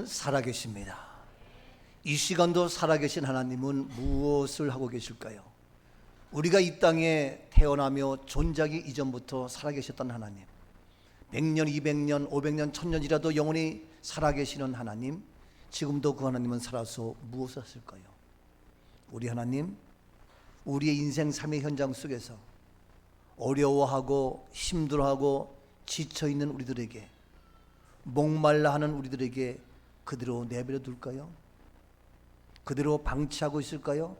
살아계십니다. 이 시간도 살아계신 하나님은 무엇을 하고 계실까요? 우리가 이 땅에 태어나며 존재하기 이전부터 살아계셨던 하나님, 100년, 200년, 500년, 1000년이라도 영원히 살아계시는 하나님, 지금도 그 하나님은 살아서 무엇을 하실까요? 우리 하나님, 우리의 인생 삶의 현장 속에서 어려워하고 힘들어하고 지쳐있는 우리들에게, 목말라 하는 우리들에게 그대로 내버려 둘까요? 그대로 방치하고 있을까요?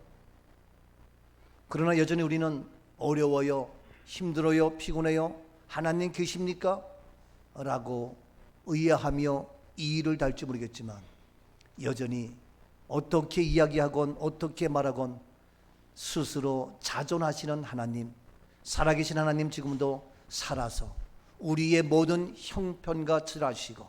그러나 여전히 우리는 어려워요, 힘들어요, 피곤해요, 하나님 계십니까? 라고 의아하며 이의를 달지 모르겠지만 여전히 어떻게 이야기하건 어떻게 말하건 스스로 자존하시는 하나님, 살아계신 하나님, 지금도 살아서 우리의 모든 형편과 칠하시고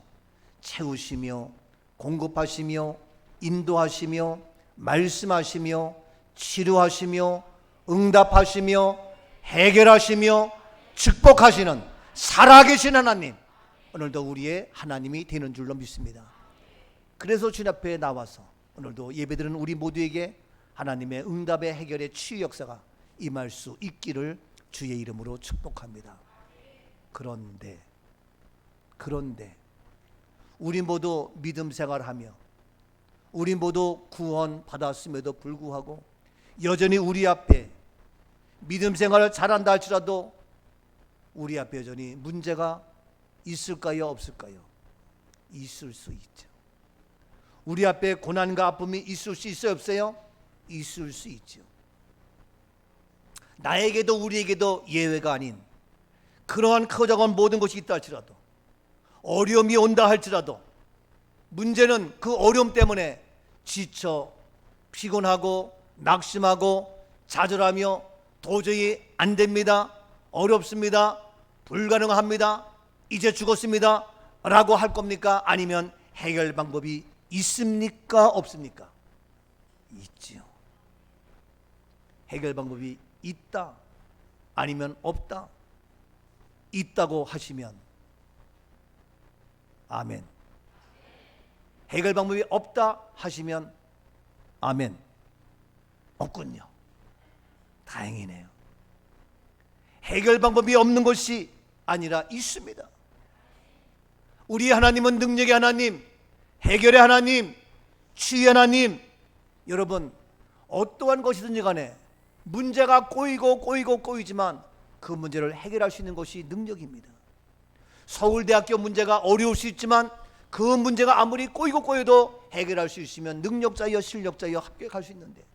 채우시며 공급하시며 인도하시며 말씀하시며 치료하시며 응답하시며 해결하시며 축복하시는 살아계신 하나님, 오늘도 우리의 하나님이 되는 줄로 믿습니다. 그래서 주님 앞에 나와서 오늘도 예배드리는 우리 모두에게 하나님의 응답의 해결의 치유 역사가 임할 수 있기를 주의 이름으로 축복합니다. 그런데 우리 모두 믿음 생활하며 우리 모두 구원 받았음에도 불구하고 여전히 우리 앞에 믿음 생활을 잘한다 할지라도 우리 앞에 여전히 문제가 있을까요, 없을까요? 있을 수 있죠. 우리 앞에 고난과 아픔이 있을 수 있어요, 없어요? 있을 수 있죠. 나에게도 우리에게도 예외가 아닌 그러한 커져간 모든 것이 있다 할지라도, 어려움이 온다 할지라도, 문제는 그 어려움 때문에 지쳐 피곤하고 낙심하고 좌절하며 도저히 안 됩니다, 어렵습니다, 불가능합니다, 이제 죽었습니다 라고 할 겁니까? 아니면 해결 방법이 있습니까, 없습니까? 있지요. 해결 방법이 있다 아니면 없다. 있다고 하시면 아멘. 해결 방법이 없다 하시면 아멘. 없군요. 다행이네요. 해결 방법이 없는 것이 아니라 있습니다. 우리 하나님은 능력의 하나님, 해결의 하나님, 치유의 하나님. 여러분, 어떠한 것이든지 간에 문제가 꼬이지만 그 문제를 해결할 수 있는 것이 능력입니다. 서울대학교 문제가 어려울 수 있지만 그 문제가 아무리 꼬여도 해결할 수 있으면 능력자여 실력자여 합격할 수 있는데,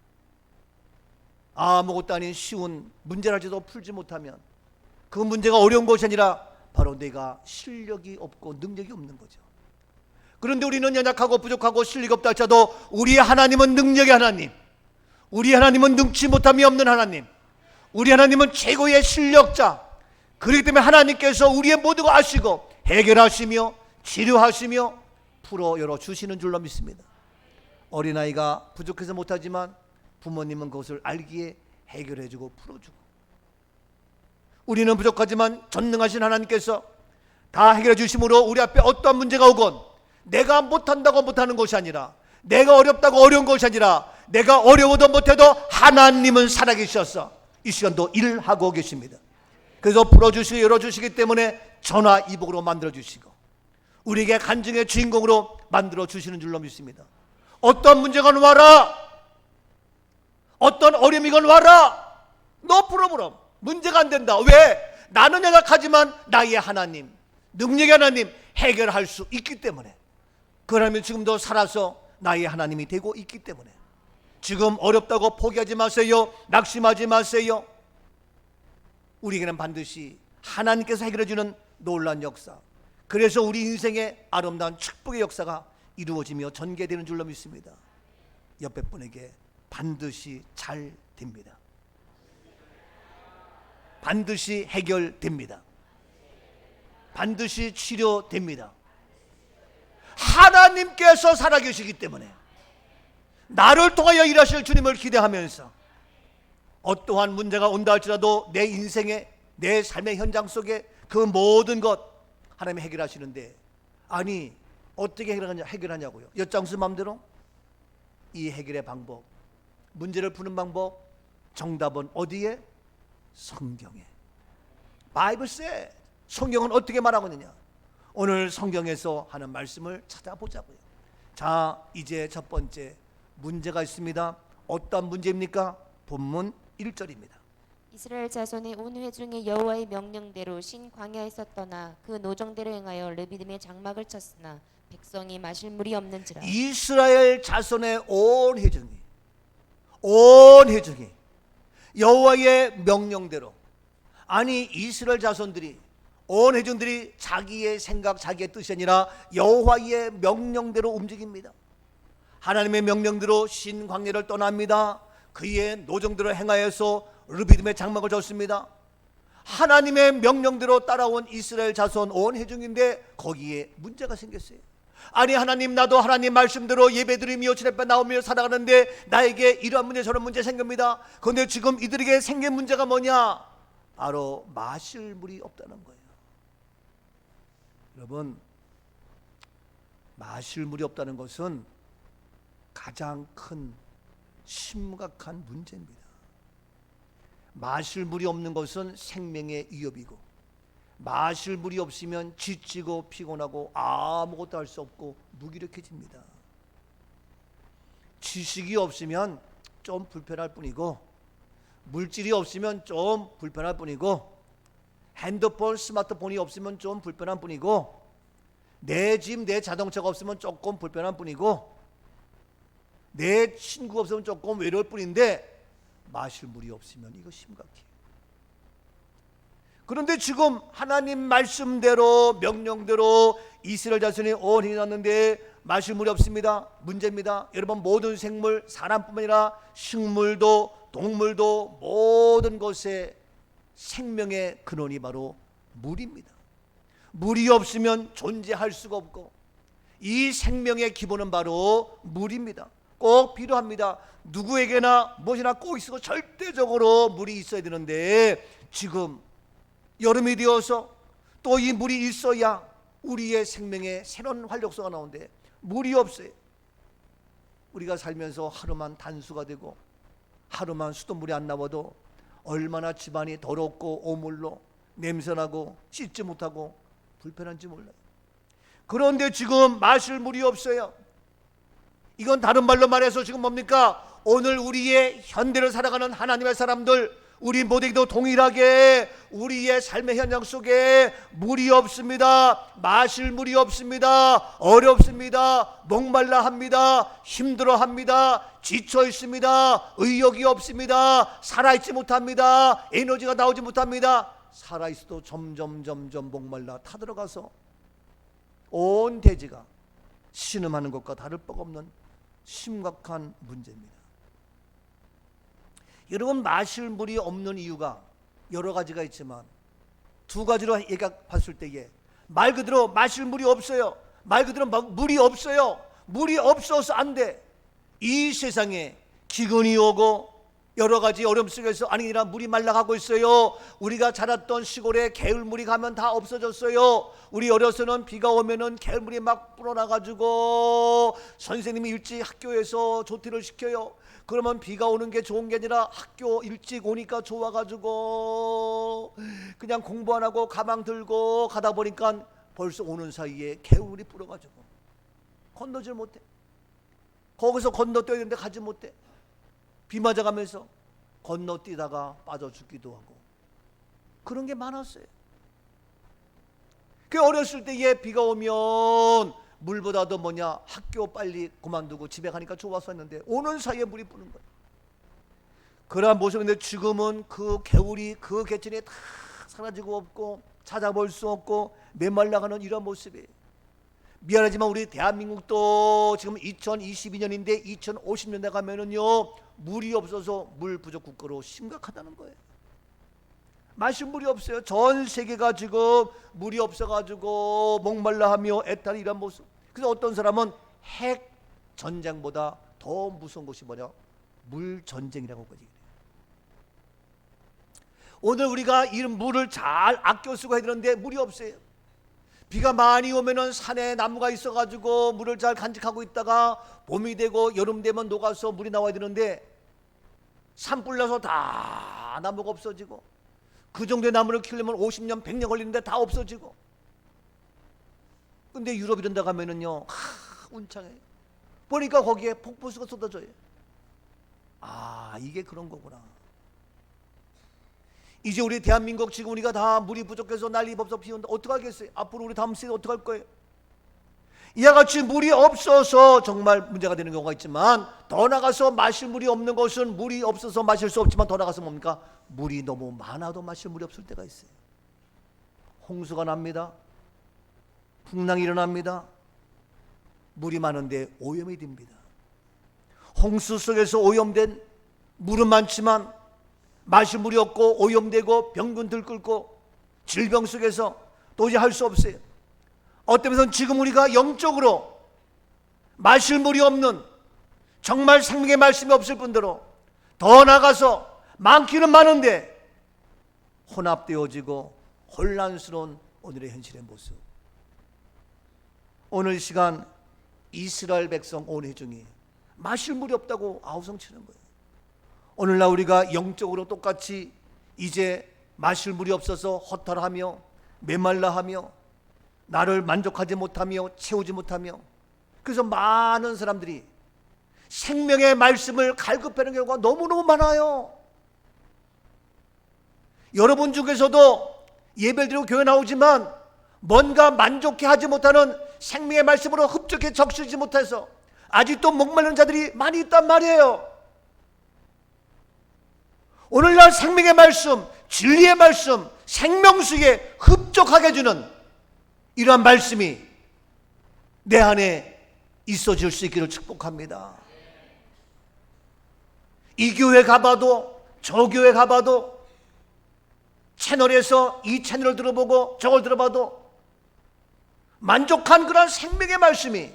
아무것도 아닌 쉬운 문제랄지도 풀지 못하면 그 문제가 어려운 것이 아니라 바로 내가 실력이 없고 능력이 없는 거죠. 그런데 우리는 연약하고 부족하고 실력이 없다 할지라도 우리 하나님은 능력의 하나님, 우리 하나님은 능치 못함이 없는 하나님, 우리 하나님은 최고의 실력자. 그렇기 때문에 하나님께서 우리의 모든 걸 아시고 해결하시며 치료하시며 풀어 열어주시는 줄로 믿습니다. 어린아이가 부족해서 못하지만 부모님은 그것을 알기에 해결해주고 풀어주고, 우리는 부족하지만 전능하신 하나님께서 다 해결해 주심으로 우리 앞에 어떠한 문제가 오건 내가 못한다고 못하는 것이 아니라, 내가 어렵다고 어려운 것이 아니라, 내가 어려워도 못해도 하나님은 살아계셔서 이 시간도 일하고 계십니다. 그래서 풀어주시고 열어주시기 때문에 전화이복으로 만들어주시고 우리에게 간증의 주인공으로 만들어주시는 줄로 믿습니다. 어떤 문제가 와라, 어떤 어려움이건 와라, 너 풀어보라. 문제가 안 된다. 왜? 나는 연약하지만 나의 하나님, 능력의 하나님 해결할 수 있기 때문에, 그 하나님은 지금도 살아서 나의 하나님이 되고 있기 때문에 지금 어렵다고 포기하지 마세요. 낙심하지 마세요. 우리에게는 반드시 하나님께서 해결해 주는 놀라운 역사, 그래서 우리 인생의 아름다운 축복의 역사가 이루어지며 전개되는 줄로 믿습니다. 옆에 분에게 반드시 잘 됩니다. 반드시 해결됩니다. 반드시 치료됩니다. 하나님께서 살아계시기 때문에 나를 통하여 일하실 주님을 기대하면서 어떠한 문제가 온다 할지라도 내 인생의, 내 삶의 현장 속에 그 모든 것 하나님이 해결하시는데, 아니 어떻게 해결하냐고요? 엿장수 마음대로? 이 해결의 방법, 문제를 푸는 방법, 정답은 어디에? 성경에. 바이블 세. 성경은 어떻게 말하고 있느냐? 오늘 성경에서 하는 말씀을 찾아보자고요. 자, 이제 첫 번째 문제가 있습니다. 어떤 문제입니까? 본문 1절입니다. 이스라엘 자손이 온 회중이 여호와의 명령대로 신 광야에서 떠나 그 노정대로 행하여 르비딤의 장막을 쳤으나 백성이 마실 물이 없는지라. 이스라엘 자손의 온 회중이 여호와의 명령대로, 아니 이스라엘 자손들이 온 회중들이 자기의 생각, 자기의 뜻이 아니라 여호와의 명령대로 움직입니다. 하나님의 명령대로 신 광야를 떠납니다. 그의 노정대로 행하여서 르비딤의 장막을 졌습니다. 하나님의 명령대로 따라온 이스라엘 자손 온 회중인데 거기에 문제가 생겼어요. 아니 하나님, 나도 하나님 말씀대로 예배드리며 지뢰배 나오며 살아가는데 나에게 이러한 문제 저런 문제 생깁니다. 그런데 지금 이들에게 생긴 문제가 뭐냐? 바로 마실 물이 없다는 거예요. 여러분, 마실 물이 없다는 것은 가장 큰 심각한 문제입니다. 마실 물이 없는 것은 생명의 위협이고, 마실 물이 없으면 지치고 피곤하고 아무것도 할 수 없고 무기력해집니다. 지식이 없으면 좀 불편할 뿐이고, 물질이 없으면 좀 불편할 뿐이고, 핸드폰, 스마트폰이 없으면 좀 불편한 뿐이고, 내 집, 내 자동차가 없으면 조금 불편한 뿐이고, 내 친구가 없으면 조금 외로울 뿐인데 마실 물이 없으면 이거 심각해요. 그런데 지금 하나님 말씀대로 명령대로 이스라엘 자손이 온 힘이 났는데 마실 물이 없습니다. 문제입니다. 여러분, 모든 생물, 사람뿐만 아니라 식물도 동물도 모든 것의 생명의 근원이 바로 물입니다. 물이 없으면 존재할 수가 없고, 이 생명의 기본은 바로 물입니다. 꼭 필요합니다. 누구에게나 무엇이나 꼭 있고 절대적으로 물이 있어야 되는데, 지금 여름이 되어서 또 이 물이 있어야 우리의 생명에 새로운 활력소가 나오는데 물이 없어요. 우리가 살면서 하루만 단수가 되고 하루만 수돗물이 안 나와도 얼마나 집안이 더럽고 오물로 냄새나고 씻지 못하고 불편한지 몰라요. 그런데 지금 마실 물이 없어요. 이건 다른 말로 말해서 지금 뭡니까? 오늘 우리의 현대를 살아가는 하나님의 사람들, 우리 모두에게도 동일하게 우리의 삶의 현장 속에 물이 없습니다. 마실 물이 없습니다. 어렵습니다. 목말라 합니다. 힘들어 합니다. 지쳐 있습니다. 의욕이 없습니다. 살아있지 못합니다. 에너지가 나오지 못합니다. 살아있어도 점점 목말라 타들어가서 온 대지가 신음하는 것과 다를 바가 없는 심각한 문제입니다. 여러분, 마실 물이 없는 이유가 여러 가지가 있지만 두 가지로 봤을 때에 말 그대로 마실 물이 없어요. 말 그대로 물이 없어요. 물이 없어서 안 돼. 이 세상에 기근이 오고 여러 가지 어려움 속에서 아니라 물이 말라가고 있어요. 우리가 자랐던 시골에 개울물이 가면 다 없어졌어요. 우리 어려서는 비가 오면은 개울물이 막 불어나가지고 선생님이 일찍 학교에서 조퇴를 시켜요. 그러면 비가 오는 게 좋은 게 아니라 학교 일찍 오니까 좋아가지고 그냥 공부 안 하고 가방 들고 가다 보니까 벌써 오는 사이에 개울물이 불어가지고 건너질 못해. 거기서 건너뛰어야 되는데 가지 못해. 비 맞아가면서 건너뛰다가 빠져 죽기도 하고 그런 게 많았어요. 그 어렸을 때에 비가 오면 물보다도 학교 빨리 그만두고 집에 가니까 좋았었는데 오는 사이에 물이 뿌는 거예요. 그러한 모습인데 지금은 그 개울이 그 개천이 다 사라지고 없고 찾아볼 수 없고 메말라가는 이런 모습이에요. 미안하지만 우리 대한민국도 지금 2022년인데 2050년대 가면은요 물이 없어서 물 부족 국가로 심각하다는 거예요. 마실 물이 없어요. 전 세계가 지금 물이 없어가지고 목말라하며 애타는 이런 모습. 그래서 어떤 사람은 핵 전쟁보다 더 무서운 것이 뭐냐? 물 전쟁이라고 그러지. 오늘 우리가 이 물을 잘 아껴 쓰고 해야 되는데 물이 없어요. 비가 많이 오면은 산에 나무가 있어가지고 물을 잘 간직하고 있다가 봄이 되고 여름 되면 녹아서 물이 나와야 되는데 산불 나서 다 나무가 없어지고, 그 정도의 나무를 키우려면 50년 100년 걸리는데 다 없어지고. 근데 유럽 이런 데 가면은요, 운창해요. 보니까 거기에 폭포수가 쏟아져요. 아, 이게 그런 거구나. 이제 우리 대한민국 지금 우리가 다 물이 부족해서 난리 법석 피운다. 어떡하겠어요? 앞으로 우리 다음 세대 어떡할 거예요? 이와 같이 물이 없어서 정말 문제가 되는 경우가 있지만, 더 나가서 마실 물이 없는 것은 물이 없어서 마실 수 없지만, 더 나가서 뭡니까? 물이 너무 많아도 마실 물이 없을 때가 있어요. 홍수가 납니다. 풍랑이 일어납니다. 물이 많은데 오염이 됩니다. 홍수 속에서 오염된 물은 많지만 마실 물이 없고 오염되고 병균 들끓고 질병 속에서 도저히 할 수 없어요. 어떤 면에서는 지금 우리가 영적으로 마실 물이 없는, 정말 생명의 말씀이 없을 뿐더러 더 나가서 많기는 많은데 혼합되어지고 혼란스러운 오늘의 현실의 모습. 오늘 시간 이스라엘 백성 온 회중이 마실 물이 없다고 아우성치는 거예요. 오늘날 우리가 영적으로 똑같이 이제 마실 물이 없어서 허탈하며 메말라하며 나를 만족하지 못하며 채우지 못하며, 그래서 많은 사람들이 생명의 말씀을 갈급하는 경우가 너무너무 많아요. 여러분 중에서도 예배를 드리고 교회 나오지만 뭔가 만족해 하지 못하는, 생명의 말씀으로 흡족해 적시지 못해서 아직도 목마른 자들이 많이 있단 말이에요. 오늘날 생명의 말씀, 진리의 말씀, 생명수에 흡족하게 해주는 이러한 말씀이 내 안에 있어질 수 있기를 축복합니다. 이 교회 가봐도 저 교회 가봐도 채널에서 이 채널을 들어보고 저걸 들어봐도 만족한 그런 생명의 말씀이,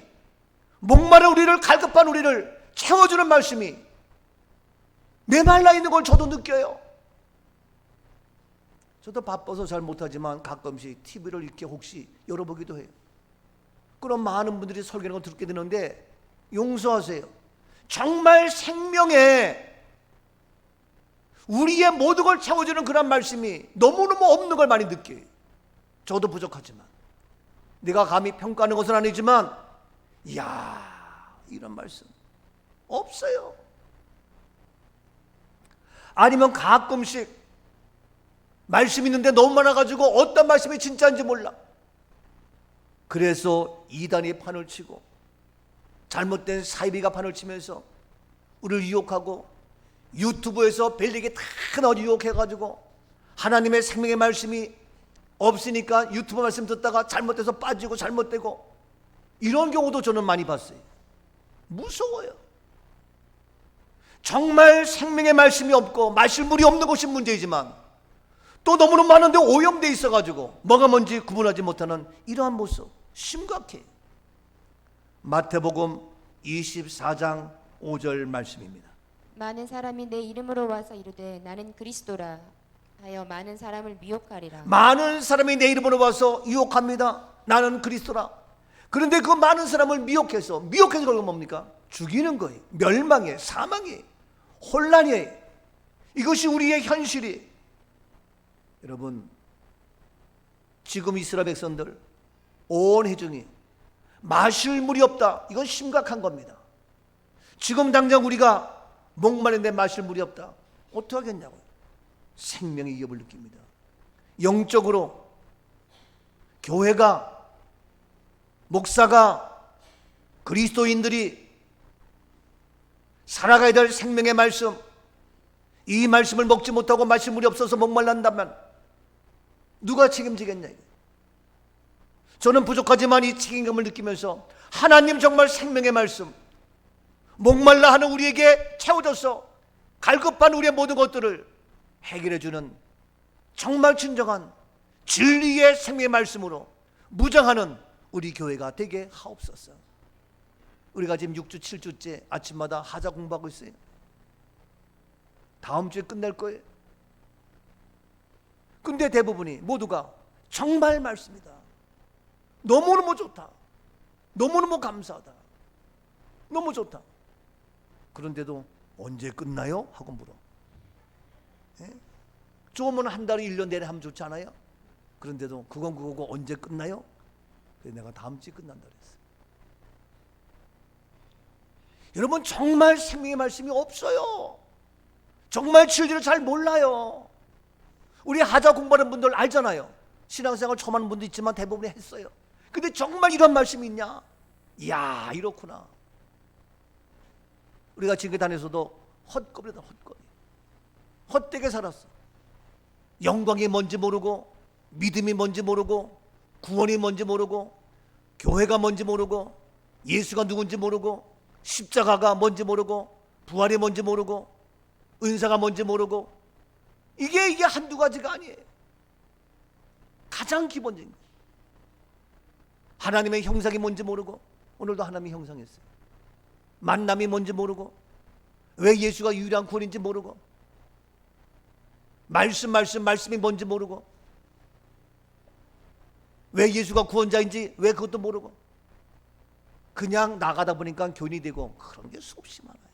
목마른 우리를, 갈급한 우리를 채워주는 말씀이 메말라 있는 걸 저도 느껴요. 저도 바빠서 잘 못하지만 가끔씩 TV를 이렇게 혹시 열어보기도 해요. 그럼 많은 분들이 설교하는 걸 듣게 되는데 용서하세요. 정말 생명에 우리의 모든 걸 채워주는 그런 말씀이 너무너무 없는 걸 많이 느껴요. 저도 부족하지만, 내가 감히 평가하는 것은 아니지만, 이야, 이런 말씀 없어요. 아니면 가끔씩 말씀 있는데 너무 많아가지고 어떤 말씀이 진짜인지 몰라. 그래서 이단이 판을 치고 잘못된 사이비가 판을 치면서 우리를 유혹하고, 유튜브에서 별얘기 다 유혹해가지고 하나님의 생명의 말씀이 없으니까 유튜브 말씀 듣다가 잘못돼서 빠지고 잘못되고, 이런 경우도 저는 많이 봤어요. 무서워요. 정말 생명의 말씀이 없고 마실 물이 없는 것이 문제이지만 또 너무너무 많은데 오염되어 있어가지고 뭐가 뭔지 구분하지 못하는 이러한 모습, 심각해. 마태복음 24장 5절 말씀입니다. 많은 사람이 내 이름으로 와서 이르되 나는 그리스도라 하여 많은 사람을 미혹하리라. 많은 사람이 내 이름으로 와서 유혹합니다. 나는 그리스도라. 그런데 그 많은 사람을 미혹해서 결국 뭡니까? 죽이는 거예요. 멸망이에요. 사망이에요. 혼란이에요. 이것이 우리의 현실이. 여러분, 지금 이스라엘 백성들 온 회중이 마실 물이 없다. 이건 심각한 겁니다. 지금 당장 우리가 목마른데 마실 물이 없다. 어떻게 하겠냐고요. 생명의 위협을 느낍니다. 영적으로 교회가, 목사가, 그리스도인들이 살아가야 될 생명의 말씀, 이 말씀을 먹지 못하고 마실 물이 없어서 목말란다면 누가 책임지겠냐. 저는 부족하지만 이 책임감을 느끼면서 하나님 정말 생명의 말씀, 목말라 하는 우리에게 채워줘서 갈급한 우리의 모든 것들을 해결해 주는 정말 진정한 진리의 생명의 말씀으로 무장하는 우리 교회가 되게 하옵소서. 우리가 지금 6주 7주째 아침마다 하자 공부하고 있어요. 다음 주에 끝낼 거예요. 근데 대부분이 모두가 정말 말씀이다, 너무너무 좋다. 너무너무 감사하다. 너무 좋다. 그런데도 언제 끝나요? 하고 물어. 예? 조금은 한 달에 1년 내내 하면 좋지 않아요? 그런데도 그건 그거고 언제 끝나요? 그래서 내가 다음 주에 끝난다 그랬어. 여러분, 정말 생명의 말씀이 없어요. 정말 진리를 잘 몰라요. 우리 하자 공부하는 분들 알잖아요. 신앙생활 처음 하는 분도 있지만 대부분이 했어요. 근데 정말 이런 말씀이 있냐? 이야, 이렇구나. 우리가 지금 다녀서도 헛거리다, 헛거리. 헛되게 살았어. 영광이 뭔지 모르고, 믿음이 뭔지 모르고, 구원이 뭔지 모르고, 교회가 뭔지 모르고, 예수가 누군지 모르고, 십자가가 뭔지 모르고, 부활이 뭔지 모르고, 은사가 뭔지 모르고, 이게 한두 가지가 아니에요. 가장 기본적인 거. 하나님의 형상이 뭔지 모르고, 오늘도 하나님의 형상이었어요. 만남이 뭔지 모르고, 왜 예수가 유일한 구원인지 모르고, 말씀이 뭔지 모르고, 왜 예수가 구원자인지 왜 그것도 모르고, 그냥 나가다 보니까 교인이 되고, 그런 게 수없이 많아요.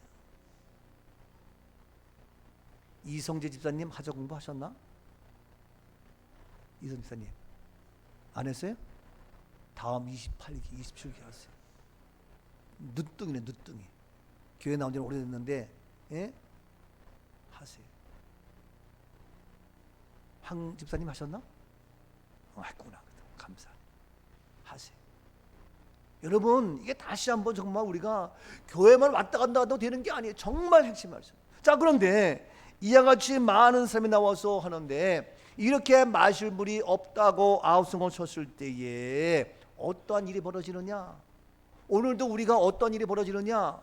이성재 집사님 하자 공부하셨나? 이성재 집사님 안 했어요? 다음 28기 27기 하세요. 늦둥이네, 늦둥이. 교회 나온 지는 오래됐는데, 예? 하세요. 황 집사님 하셨나? 했구나. 감사. 하세요. 여러분, 이게 다시 한번 정말 우리가 교회만 왔다 갔다 해도 되는 게 아니에요. 정말 핵심 말씀. 자, 그런데 이와 같이 많은 사람이 나와서 하는데, 이렇게 마실 물이 없다고 아우성을 쳤을 때에 어떠한 일이 벌어지느냐? 오늘도 우리가 어떤 일이 벌어지느냐?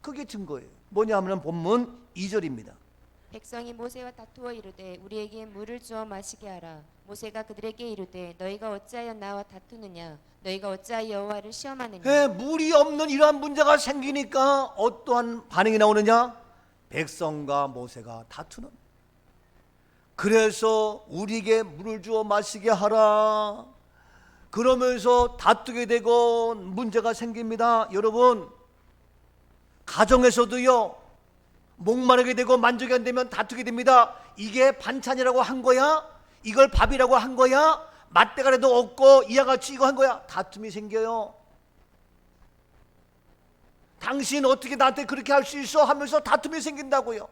그게 증거예요. 뭐냐면 본문 2절입니다. 백성이 모세와 다투어 이르되 우리에게 물을 주어 마시게 하라. 모세가 그들에게 이르되 너희가 어찌하여 나와 다투느냐? 너희가 어찌하여 여호와를 시험하느냐? 물이 없는 이러한 문제가 생기니까 어떠한 반응이 나오느냐? 백성과 모세가 다투는. 그래서 우리에게 물을 주어 마시게 하라. 그러면서 다투게 되고 문제가 생깁니다. 여러분, 가정에서도요, 목마르게 되고 만족이 안 되면 다투게 됩니다. 이게 반찬이라고 한 거야? 이걸 밥이라고 한 거야? 맛대가리도 없고 이와 같이 이거 한 거야? 다툼이 생겨요. 당신 어떻게 나한테 그렇게 할 수 있어? 하면서 다툼이 생긴다고요.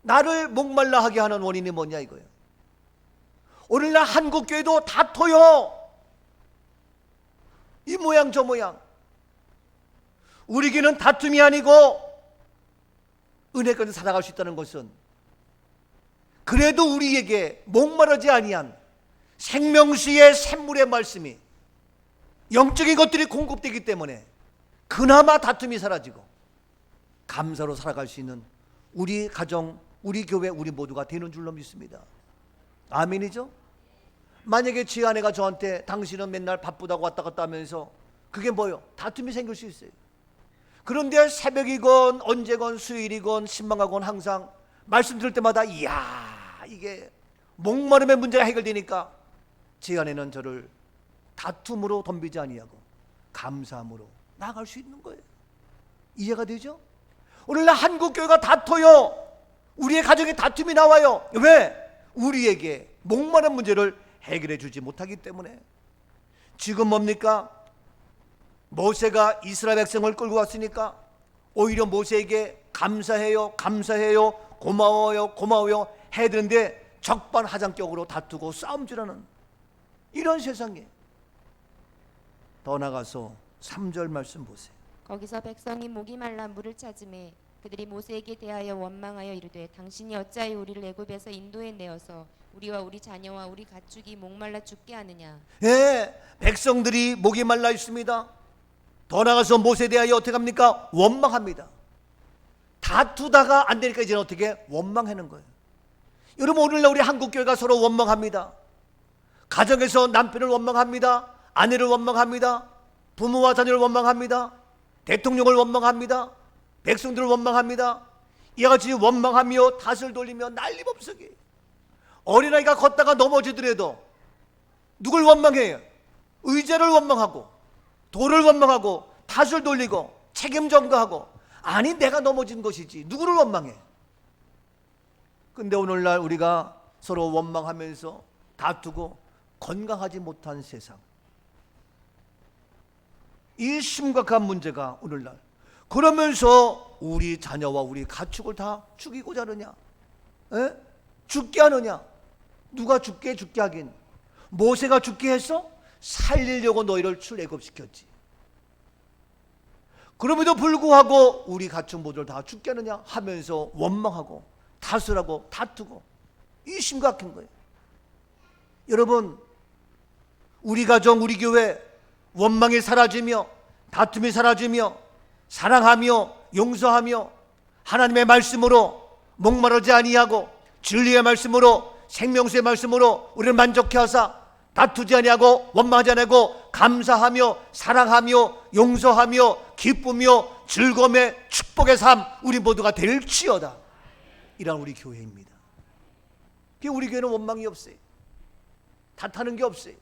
나를 목말라 하게 하는 원인이 뭐냐 이거예요. 오늘날 한국교회도 다퉈요. 이 모양 저 모양. 우리 교회는 다툼이 아니고 은혜까지 살아갈 수 있다는 것은, 그래도 우리에게 목마르지 아니한 생명수의 샘물의 말씀이, 영적인 것들이 공급되기 때문에 그나마 다툼이 사라지고 감사로 살아갈 수 있는 우리 가정, 우리 교회, 우리 모두가 되는 줄로 믿습니다. 아멘이죠? 만약에 제 아내가 저한테 당신은 맨날 바쁘다고 왔다 갔다 하면서, 그게 뭐예요? 다툼이 생길 수 있어요. 그런데 새벽이건 언제건 수요일이건 신방하건 항상 말씀 들을 때마다 이야, 이게 목마름의 문제가 해결되니까 제 아내는 저를 다툼으로 덤비지 아니하고 감사함으로 나아갈 수 있는 거예요. 이해가 되죠? 오늘날 한국교회가 다퉈요. 우리의 가정에 다툼이 나와요. 왜? 우리에게 목마른 문제를 해결해 주지 못하기 때문에. 지금 뭡니까? 모세가 이스라엘 백성을 끌고 왔으니까 오히려 모세에게 감사해요, 감사해요, 고마워요, 고마워요 해야 되는데 적반하장격으로 다투고 싸움질하는 이런 세상에. 더 나가서 3절 말씀 보세요. 거기서 백성이 목이 말라 물을 찾음에 그들이 모세에게 대하여 원망하여 이르되 당신이 어찌하여 우리를 애굽에서 인도해 내어서 우리와 우리 자녀와 우리 가축이 목말라 죽게 하느냐? 예, 백성들이 목이 말라 있습니다. 더 나가서 모세에 대하여 어떻게 합니까? 원망합니다. 다투다가 안 되니까 이제는 어떻게? 원망하는 거예요. 여러분, 오늘날 우리 한국교회가 서로 원망합니다. 가정에서 남편을 원망합니다. 아내를 원망합니다. 부모와 자녀를 원망합니다. 대통령을 원망합니다. 백성들을 원망합니다. 이와 같이 원망하며 탓을 돌리며 난리법석이에요. 어린아이가 걷다가 넘어지더라도 누굴 원망해요? 의자를 원망하고 돌을 원망하고 탓을 돌리고 책임 전가하고 아니 내가 넘어진 것이지 누구를 원망해? 근데 오늘날 우리가 서로 원망하면서 다투고 건강하지 못한 세상, 이 심각한 문제가 오늘날, 그러면서 우리 자녀와 우리 가축을 다 죽이고자 하느냐? 에? 죽게 하느냐? 누가 죽게 하긴, 모세가 죽게 해서 살리려고 너희를 출애굽시켰지. 그럼에도 불구하고 우리 가축 모두를 다 죽게 하느냐 하면서 원망하고 다스라고 다투고, 이 심각한 거예요. 여러분, 우리 가정, 우리 교회 원망이 사라지며 다툼이 사라지며 사랑하며 용서하며 하나님의 말씀으로 목마르지 아니하고 진리의 말씀으로 생명수의 말씀으로 우리를 만족해 하사 다투지 아니하고 원망하지 아니하고 감사하며 사랑하며 용서하며 기쁘며 즐거움의 축복의 삶 우리 모두가 될지어다. 이런 우리 교회입니다. 우리 교회는 원망이 없어요. 탓하는 게 없어요.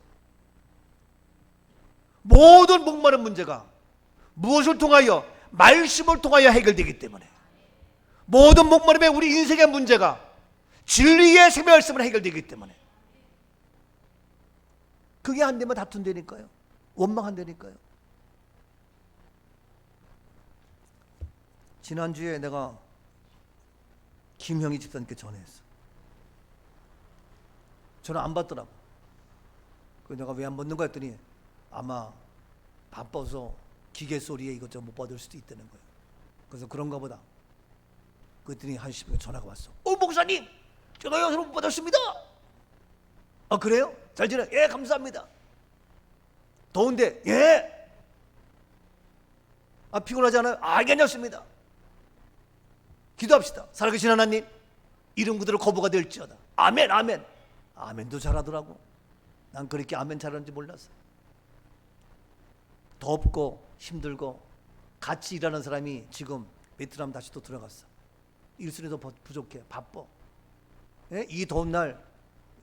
모든 목마른 문제가 무엇을 통하여? 말씀을 통하여 해결되기 때문에, 모든 목마름의 우리 인생의 문제가 진리의 생명의 말씀으로 해결되기 때문에, 그게 안 되면 다툰다니까요. 원망한다니까요. 지난주에 내가 김형희 집사님께 전화했어. 전화 안 받더라고. 그래서 내가 왜 안 받는 거야 했더니 아마 바빠서 기계 소리에 이것저것 못 받을 수도 있다는 거예요. 그래서 그런가 보다. 그랬더니 한 10분에 전화가 왔어. 목사님, 제가 연락을 못 받았습니다. 아, 그래요? 잘 지내? 예, 감사합니다. 더운데? 예. 아, 피곤하지 않아요? 아, 괜찮습니다. 기도합시다. 살아계신 하나님, 이런 그대로 거부가 될지어다. 아멘, 아멘. 아멘도 잘하더라고. 난 그렇게 아멘 잘하는지 몰랐어. 덥고 힘들고 같이 일하는 사람이 지금 베트남 다시 또 들어갔어. 일손이 더 부족해. 바빠. 예? 이 더운 날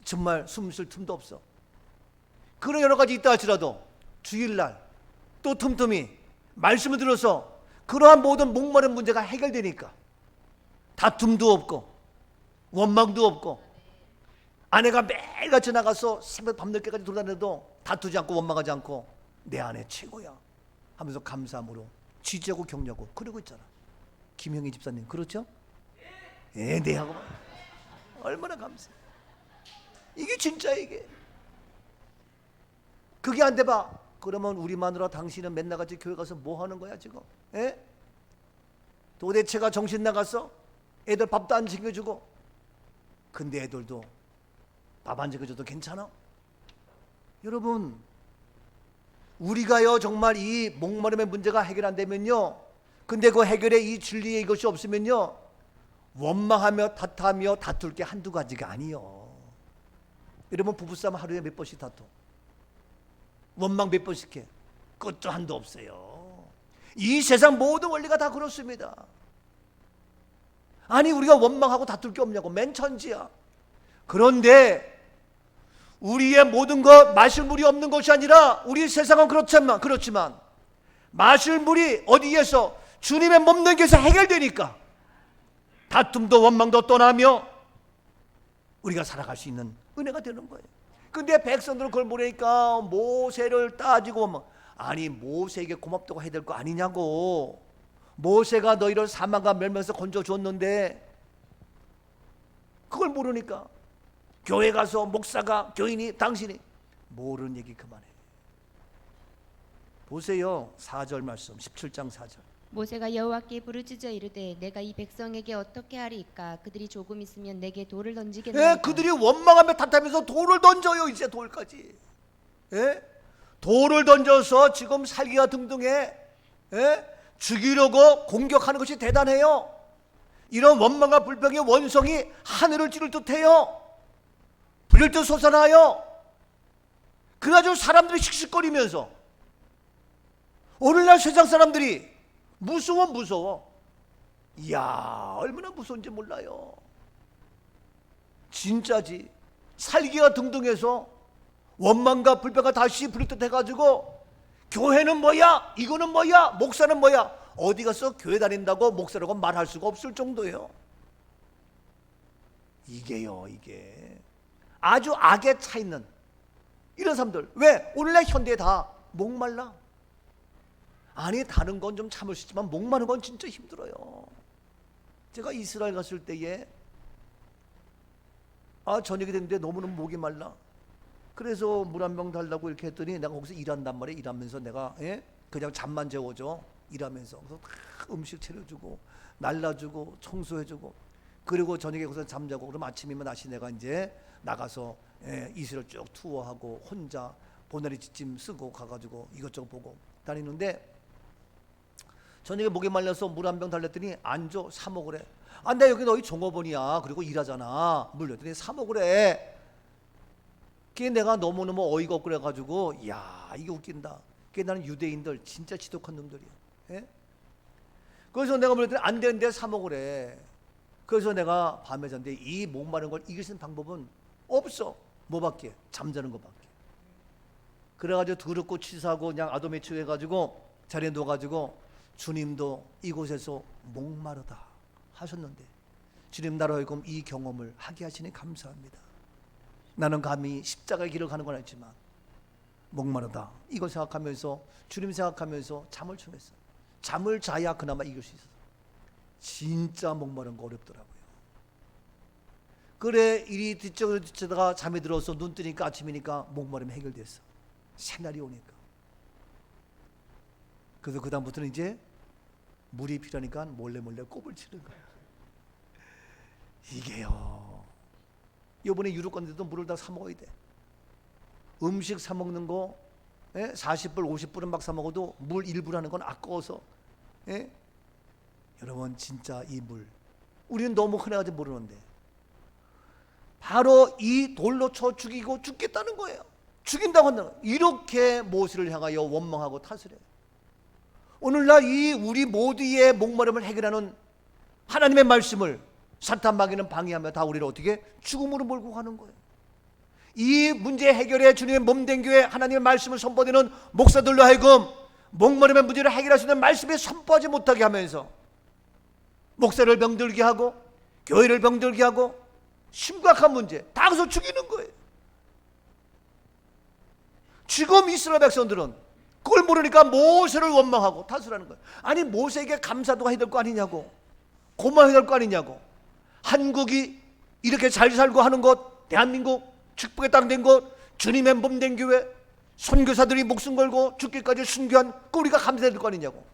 정말 숨 쉴 틈도 없어. 그런 여러 가지 있다 할지라도 주일날 또 틈틈이 말씀을 들어서 그러한 모든 목마른 문제가 해결되니까 다툼도 없고 원망도 없고, 아내가 매일같이 나가서 새벽 밤늦게까지 돌아다녀도 다투지 않고 원망하지 않고 내 아내 최고야 하면서 감사함으로 지지하고 격려하고 그러고 있잖아. 김형희 집사님 그렇죠? 예, 네 하고 얼마나 감사해. 이게 진짜 이게. 그게 안 돼 봐. 그러면 우리 마누라 당신은 맨날 같이 교회 가서 뭐 하는 거야 지금? 예? 도대체가 정신 나갔어? 애들 밥도 안 챙겨주고. 근데 애들도 밥 안 챙겨줘도 괜찮아? 여러분, 우리가요 정말 이 목마름의 문제가 해결 안 되면요, 근데 그 해결의 이 진리의 이것이 없으면요, 원망하며 탓하며 다툴 게 한두 가지가 아니요. 여러분, 부부싸움 하루에 몇 번씩 다투? 원망 몇 번씩 해? 그것도 한도 없어요. 이 세상 모든 원리가 다 그렇습니다. 아니, 우리가 원망하고 다툴 게 없냐고. 맨 천지야. 그런데 우리의 모든 것, 마실 물이 없는 것이 아니라, 우리 세상은 그렇지만 마실 물이 어디에서? 주님의 몸능에서 해결되니까 다툼도 원망도 떠나며 우리가 살아갈 수 있는 은혜가 되는 거예요. 근데 백성들은 그걸 모르니까 모세를 따지고 원망. 아니, 모세에게 고맙다고 해야 될 거 아니냐고. 모세가 너희를 사망과 멸망에서 건져줬는데 그걸 모르니까 교회 가서 목사가, 교인이, 당신이 모르는 얘기 그만해. 보세요, 4절 말씀, 17장 4절. 모세가 여호와께 부르짖어 이르되 내가 이 백성에게 어떻게 하리이까? 그들이 조금 있으면 내게 돌을 던지겠나이까. 예, 그들이 원망하며 탓하면서 돌을 던져요. 이제 돌까지. 예? 돌을 던져서 지금 살기가 등등해. 예? 죽이려고 공격하는 것이 대단해요. 이런 원망과 불평의 원성이 하늘을 찌를 듯해요. 불릴 듯 솟아나요. 그래가지고 사람들이 씩씩거리면서, 오늘날 세상 사람들이 무서워. 이야, 얼마나 무서운지 몰라요. 진짜지. 살기가 등등해서 원망과 불평가 다시 불뜻해가지고 교회는 뭐야? 이거는 뭐야? 목사는 뭐야? 어디 가서 교회 다닌다고 목사라고 말할 수가 없을 정도예요. 이게요, 이게 아주 악에 차 있는 이런 사람들. 왜? 오늘날 현대에 다 목말라. 아니, 다른 건 좀 참을 수 있지만 목마른 건 진짜 힘들어요. 제가 이스라엘 갔을 때에 저녁이 됐는데 너무너무 목이 말라. 그래서 물 한 병 달라고 이렇게 했더니 내가 거기서 일한단 말이에요. 일하면서 내가 그냥 잠만 재워줘. 일하면서 그래서 음식 차려주고 날라주고 청소해주고, 그리고 저녁에 거기서 잠자고, 그럼 아침이면 다시 내가 이제 나가서 이스라엘 쭉 투어하고 혼자 보나리 뒷짐 쓰고 가가지고 이것저것 보고 다니는데, 저녁에 목이 말라서 물 한 병 달랬더니 안 줘. 사 먹으래. 내 여기 너희 종업원이야. 그리고 일하잖아. 물 줬더니 사 먹으래. 그게 내가 너무너무 어이가 없고 그래가지고, 야, 이게 웃긴다. 그게 나는 유대인들 진짜 지독한 놈들이야. 그래서 내가 물었더니 안 되는데 사 먹으래. 그래서 내가 밤에 잤는데 이 목마른 걸 이길 수 있는 방법은 없어. 뭐밖에? 잠자는 것밖에. 그래가지고 더럽고 치사하고 그냥 아도매추 해가지고 자리에 누워가지고, 주님도 이곳에서 목마르다 하셨는데 주님 나로 하여금 이 경험을 하게 하시니 감사합니다. 나는 감히 십자가의 길을 가는 건 아니지만 목마르다 이걸 생각하면서, 주님 생각하면서 잠을 청했어요. 잠을 자야 그나마 이길 수 있어서. 진짜 목마른 거 어렵더라고요. 그래, 이리 뒤쪽으로 뒤쳐다가 잠이 들어서 눈 뜨니까 아침이니까 목마름이 해결됐어. 새날이 오니까. 그래서 그 다음부터는 이제 물이 필요하니까 몰래 꼽을 치는 거야. 이게요, 요번에 유럽 갔는데도 물을 다 사 먹어야 돼. 음식 사 먹는 거 40불 50불은 막 사 먹어도 물 1불 하는 건 아까워서. 여러분, 진짜 이 물 우리는 너무 흔해가지고 모르는데 바로 이 돌로 쳐 죽이고 죽겠다는 거예요. 죽인다고 한다는 거예요. 이렇게 모세를 향하여 원망하고 탓을 해요. 오늘날 이 우리 모두의 목마름을 해결하는 하나님의 말씀을 사탄 마귀는 방해하며 다 우리를 어떻게 죽음으로 몰고 가는 거예요. 이 문제 해결에 주님의 몸된 교회, 하나님의 말씀을 선포되는 목사들로 하여금 목마름의 문제를 해결할 수 있는 말씀에 선포하지 못하게 하면서 목사를 병들게 하고 교회를 병들게 하고 심각한 문제 다 거기서 죽이는 거예요. 지금 이스라엘 백성들은 그걸 모르니까 모세를 원망하고 탓을 하는 거예요. 아니, 모세에게 감사도 해야 될 거 아니냐고, 고마워해야 될 거 아니냐고. 한국이 이렇게 잘 살고 하는 것, 대한민국 축복의 땅 된 것, 주님의 몸 된 교회, 선교사들이 목숨 걸고 죽기까지 순교한 그 우리가 감사해야 될 거 아니냐고.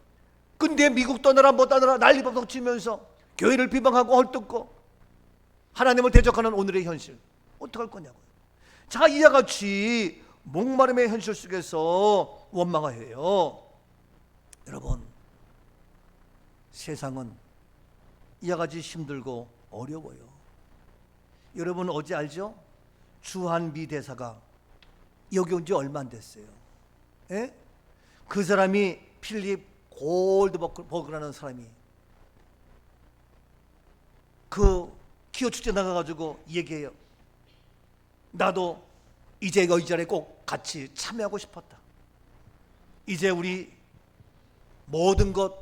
근데 미국 떠나라 뭐 떠나라 난리법석 치면서 교회를 비방하고 헐뜯고 하나님을 대적하는 오늘의 현실 어떡할 거냐고요. 자, 이와 같이 목마름의 현실 속에서 원망해요. 여러분, 세상은 이와 같이 힘들고 어려워요. 여러분 어제 알죠? 주한미 대사가 여기 온 지 얼마 안 됐어요. 그 사람이 필립 골드버그라는 사람이 그 기호 축제 나가가지고 얘기해요. 나도 이제 이 자리에 꼭 같이 참여하고 싶었다. 이제 우리 모든 것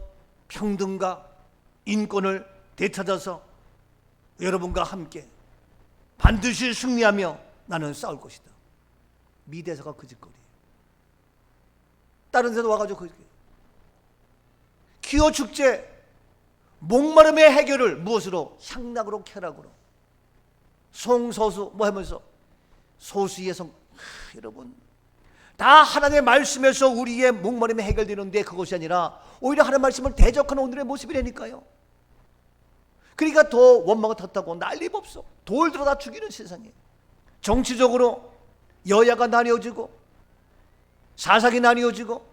평등과 인권을 되찾아서 여러분과 함께 반드시 승리하며 나는 싸울 것이다. 미 대사가 그 짓거리예요. 다른 데서 와가지고 그 기호 축제 목마름의 해결을 무엇으로? 향락으로 쾌락으로 송소수 뭐 하면서 소수의 성. 여러분, 다 하나님의 말씀에서 우리의 목마름이 해결되는데 그것이 아니라 오히려 하나님의 말씀을 대적하는 오늘의 모습이라니까요. 그러니까 더 원망을 탓하고 난리법석 돌 들어 다 죽이는 세상이에요. 정치적으로 여야가 나뉘어지고 사상이 나뉘어지고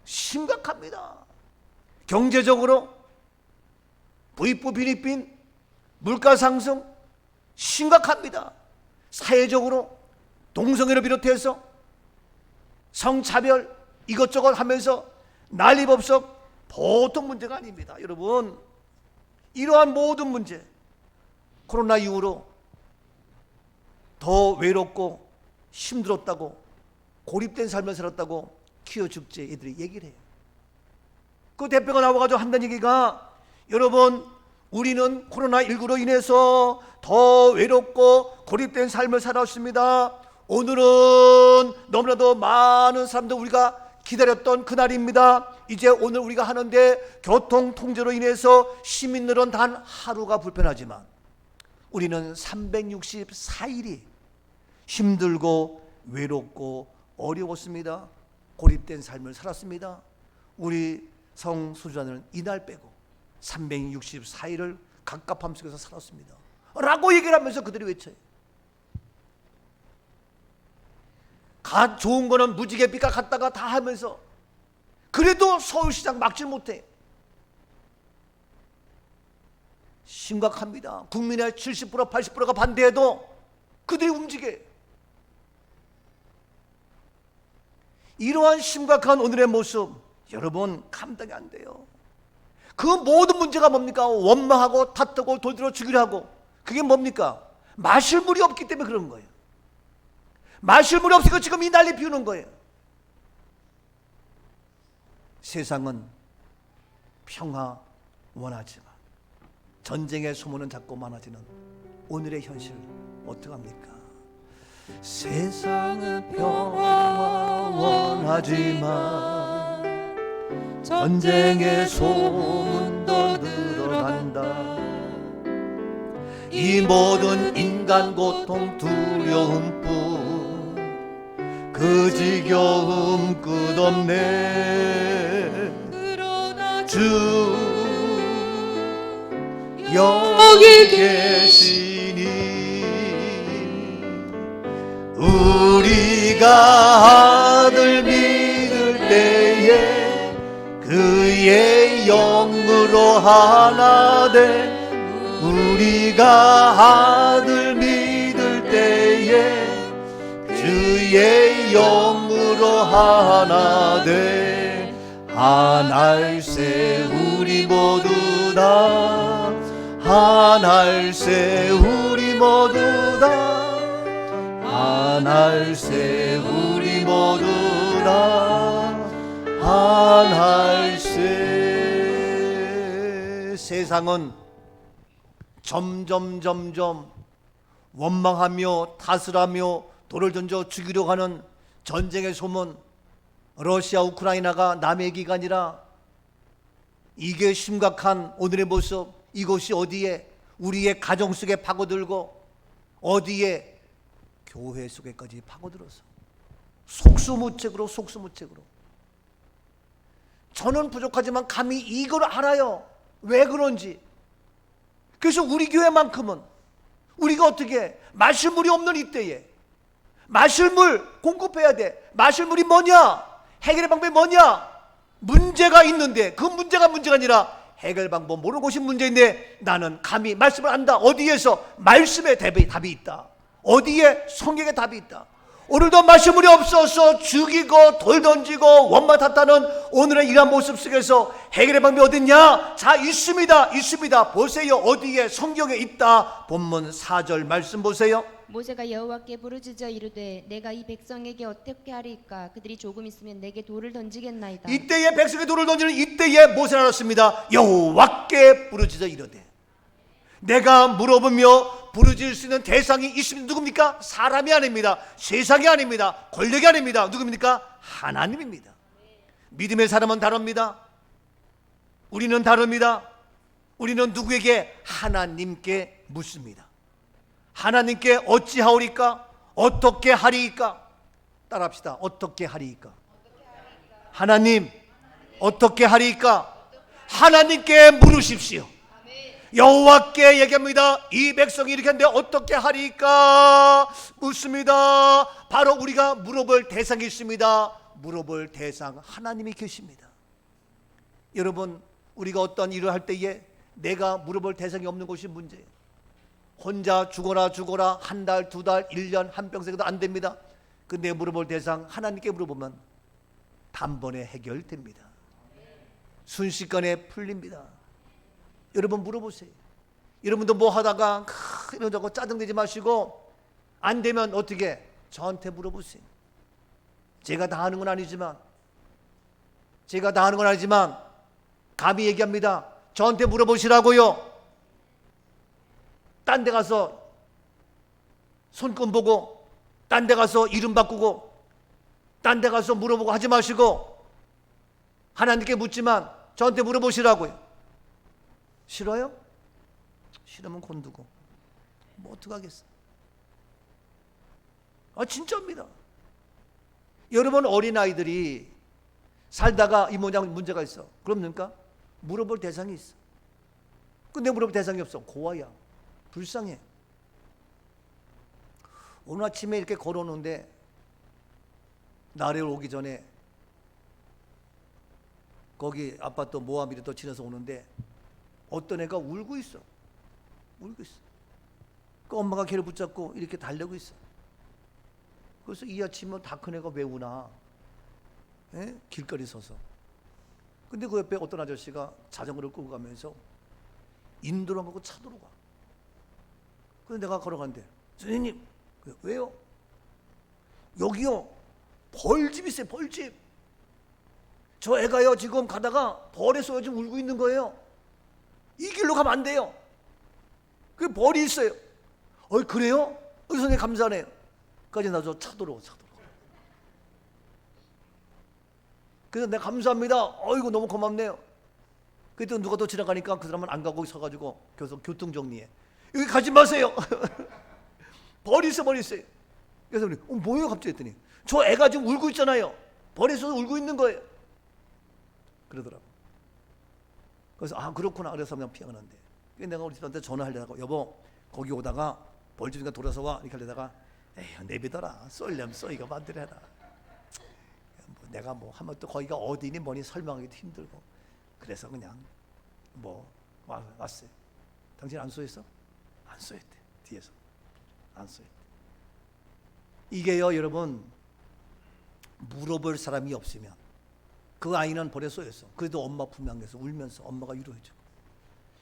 심각합니다. 경제적으로 부익부 빈익빈 물가 상승 심각합니다. 사회적으로 동성애를 비롯해서 성차별 이것저것 하면서 난리법석 보통 문제가 아닙니다. 여러분, 이러한 모든 문제, 코로나 이후로 더 외롭고 힘들었다고, 고립된 삶을 살았다고 키워죽제 애들이 얘기를 해요. 그 대표가 나와가지고 한다는 얘기가, 여러분 우리는 코로나19로 인해서 더 외롭고 고립된 삶을 살았습니다. 오늘은 너무나도 많은 사람들 우리가 기다렸던 그날입니다. 이제 오늘 우리가 하는데 교통 통제로 인해서 시민들은 단 하루가 불편하지만 우리는 364일이 힘들고 외롭고 어려웠습니다. 고립된 삶을 살았습니다. 우리 성소수자들은 이날 빼고 364일을 갑갑함 속에서 살았습니다 라고 얘기를 하면서 그들이 외쳐요. 좋은 거는 무지개 빛과 같다가 다 하면서 그래도 서울시장 막질 못해. 심각합니다. 국민의 70% 80%가 반대해도 그들이 움직여요. 이러한 심각한 오늘의 모습, 여러분 감당이 안 돼요. 그 모든 문제가 뭡니까? 원망하고 다투고 돌들어 죽이려 하고, 그게 뭡니까? 마실 물이 없기 때문에 그런 거예요. 마실 물이 없으니까 지금 이 난리 피우는 거예요. 세상은 평화 원하지만 전쟁의 소문은 자꾸 많아지는 오늘의 현실 어떡합니까? 세상은 평화 원하지만 전쟁의 소문도 늘어난다. 이 모든 인간 고통 두려움뿐 그 지겨움 끝없네. 그러나 주 여기 계시니 우리가 아들 믿을 때에 그의 영으로 하나 돼. 우리가 아들 믿을 때에 주의 영으로 하나 돼. 하날새 우리 모두 다, 하날새 우리 모두 다, 하날새 우리 모두 다, 하날새. 세상은 점점 원망하며 다스라며 돌을 던져 죽이려고 하는 전쟁의 소문, 러시아 우크라이나가 남의 얘기가 아니라 이게 심각한 오늘의 모습. 이것이 어디에? 우리의 가정 속에 파고들고 어디에? 교회 속에까지 파고들어서 속수무책으로 저는 부족하지만 감히 이걸 알아요. 왜 그런지. 그래서 우리 교회만큼은 우리가 어떻게 마실 물이 없는 이때에 마실 물 공급해야 돼. 마실 물이 뭐냐? 해결의 방법이 뭐냐? 문제가 있는데 그 문제가 아니라 해결 방법 모르는 것이 문제인데 나는 감히 말씀을 안다. 어디에서? 말씀에 답이 있다. 어디에? 성경에 답이 있다. 오늘도 마실 물이 없어서 죽이고 돌 던지고 원망 탓하는 오늘의 이러한 모습 속에서 해결의 방법이 어딨냐? 자, 있습니다. 보세요. 어디에? 성경에 있다. 본문 4절 말씀 보세요. 모세가 여호와께 부르짖어 이르되 내가 이 백성에게 어떻게 하리이까? 그들이 조금 있으면 내게 돌을 던지겠나이다. 이때에 백성에 돌을 던지는 이때에 모세는 알았습니다. 여호와께 부르짖어 이르되. 내가 물어보며 부르짖을 수 있는 대상이 있습니다. 누굽니까? 사람이 아닙니다. 세상이 아닙니다. 권력이 아닙니다. 누굽니까? 하나님입니다. 믿음의 사람은 다릅니다. 우리는 다릅니다. 우리는 누구에게? 하나님께 묻습니다. 하나님께 어찌하오리까? 어떻게 하리이까? 따라합시다. 어떻게 하리이까? 하나님 어떻게 하리이까? 하나님께 물으십시오. 여호와께 얘기합니다. 이 백성이 이렇게 하는데 어떻게 하리까? 묻습니다. 바로 우리가 물어볼 대상이 있습니다. 물어볼 대상 하나님이 계십니다. 여러분, 우리가 어떤 일을 할 때에 내가 물어볼 대상이 없는 것이 문제예요. 혼자 죽어라 한 달, 두 달, 1년, 한평생도 안 됩니다. 근데 물어볼 대상 하나님께 물어보면 단번에 해결됩니다. 순식간에 풀립니다. 여러분 물어보세요. 여러분도 뭐 하다가 이러자고 짜증내지 마시고 안 되면 어떻게? 저한테 물어보세요. 제가 다 하는 건 아니지만 감히 얘기합니다. 저한테 물어보시라고요. 딴 데 가서 손금 보고, 딴 데 가서 이름 바꾸고, 딴 데 가서 물어보고 하지 마시고 하나님께 묻지만 저한테 물어보시라고요. 싫어요? 싫으면 곤두고 뭐 어떡하겠어. 진짜입니다. 여러분, 어린아이들이 살다가 이 모양 문제가 있어. 그럼 그러니까 물어볼 대상이 있어. 근데 물어볼 대상이 없어. 고아야. 불쌍해. 오늘 아침에 이렇게 걸어오는데 나를 오기 전에 거기 아파트 모함이를 또 지나서 오는데 어떤 애가 울고 있어. 그 엄마가 걔를 붙잡고 이렇게 달래고 있어. 그래서 이 아침에 다 큰 애가 왜 우나? 길거리 서서. 근데 그 옆에 어떤 아저씨가 자전거를 끌고 가면서 인도로 가고 차도로 가. 그래서 내가 걸어간대. 선생님, 왜요? 여기요, 벌집 있어요. 벌집. 저 애가요 지금 가다가 벌에서 지금 울고 있는 거예요. 이 길로 가면 안 돼요. 그 벌이 있어요. 그래요? 선생님 감사하네요. 까지 나서 차도로. 그래서 내가 감사합니다. 어이구 너무 고맙네요. 그때 누가 또 지나가니까 그 사람은 안 가고 서가지고 계속 교통 정리해. 여기 가지 마세요. 벌이 있어요. 그래서 우리 뭐예요 갑자기 했더니 저 애가 지금 울고 있잖아요. 벌에서 울고 있는 거예요. 그러더라고. 그래서 그렇구나. 그래서 그냥 피하는데. 내가 우리 집한테 전화하려다가 여보 거기 오다가 벌집인가 돌아서 와 이렇게 하려다가 에휴 내비둬라. 쏠려면 쏘이가 만들어 해라. 내가 하면 또 거기가 어디니 뭐니 설명하기도 힘들고 그래서 그냥 왔어요. 당신 안 쏘였어? 안 쏘였대. 뒤에서 안 쏘였대. 이게요 여러분, 물어볼 사람이 없으면 그 아이는 벌에 쏘였어. 그래도 엄마 품에 안겨서 울면서 엄마가 위로해주고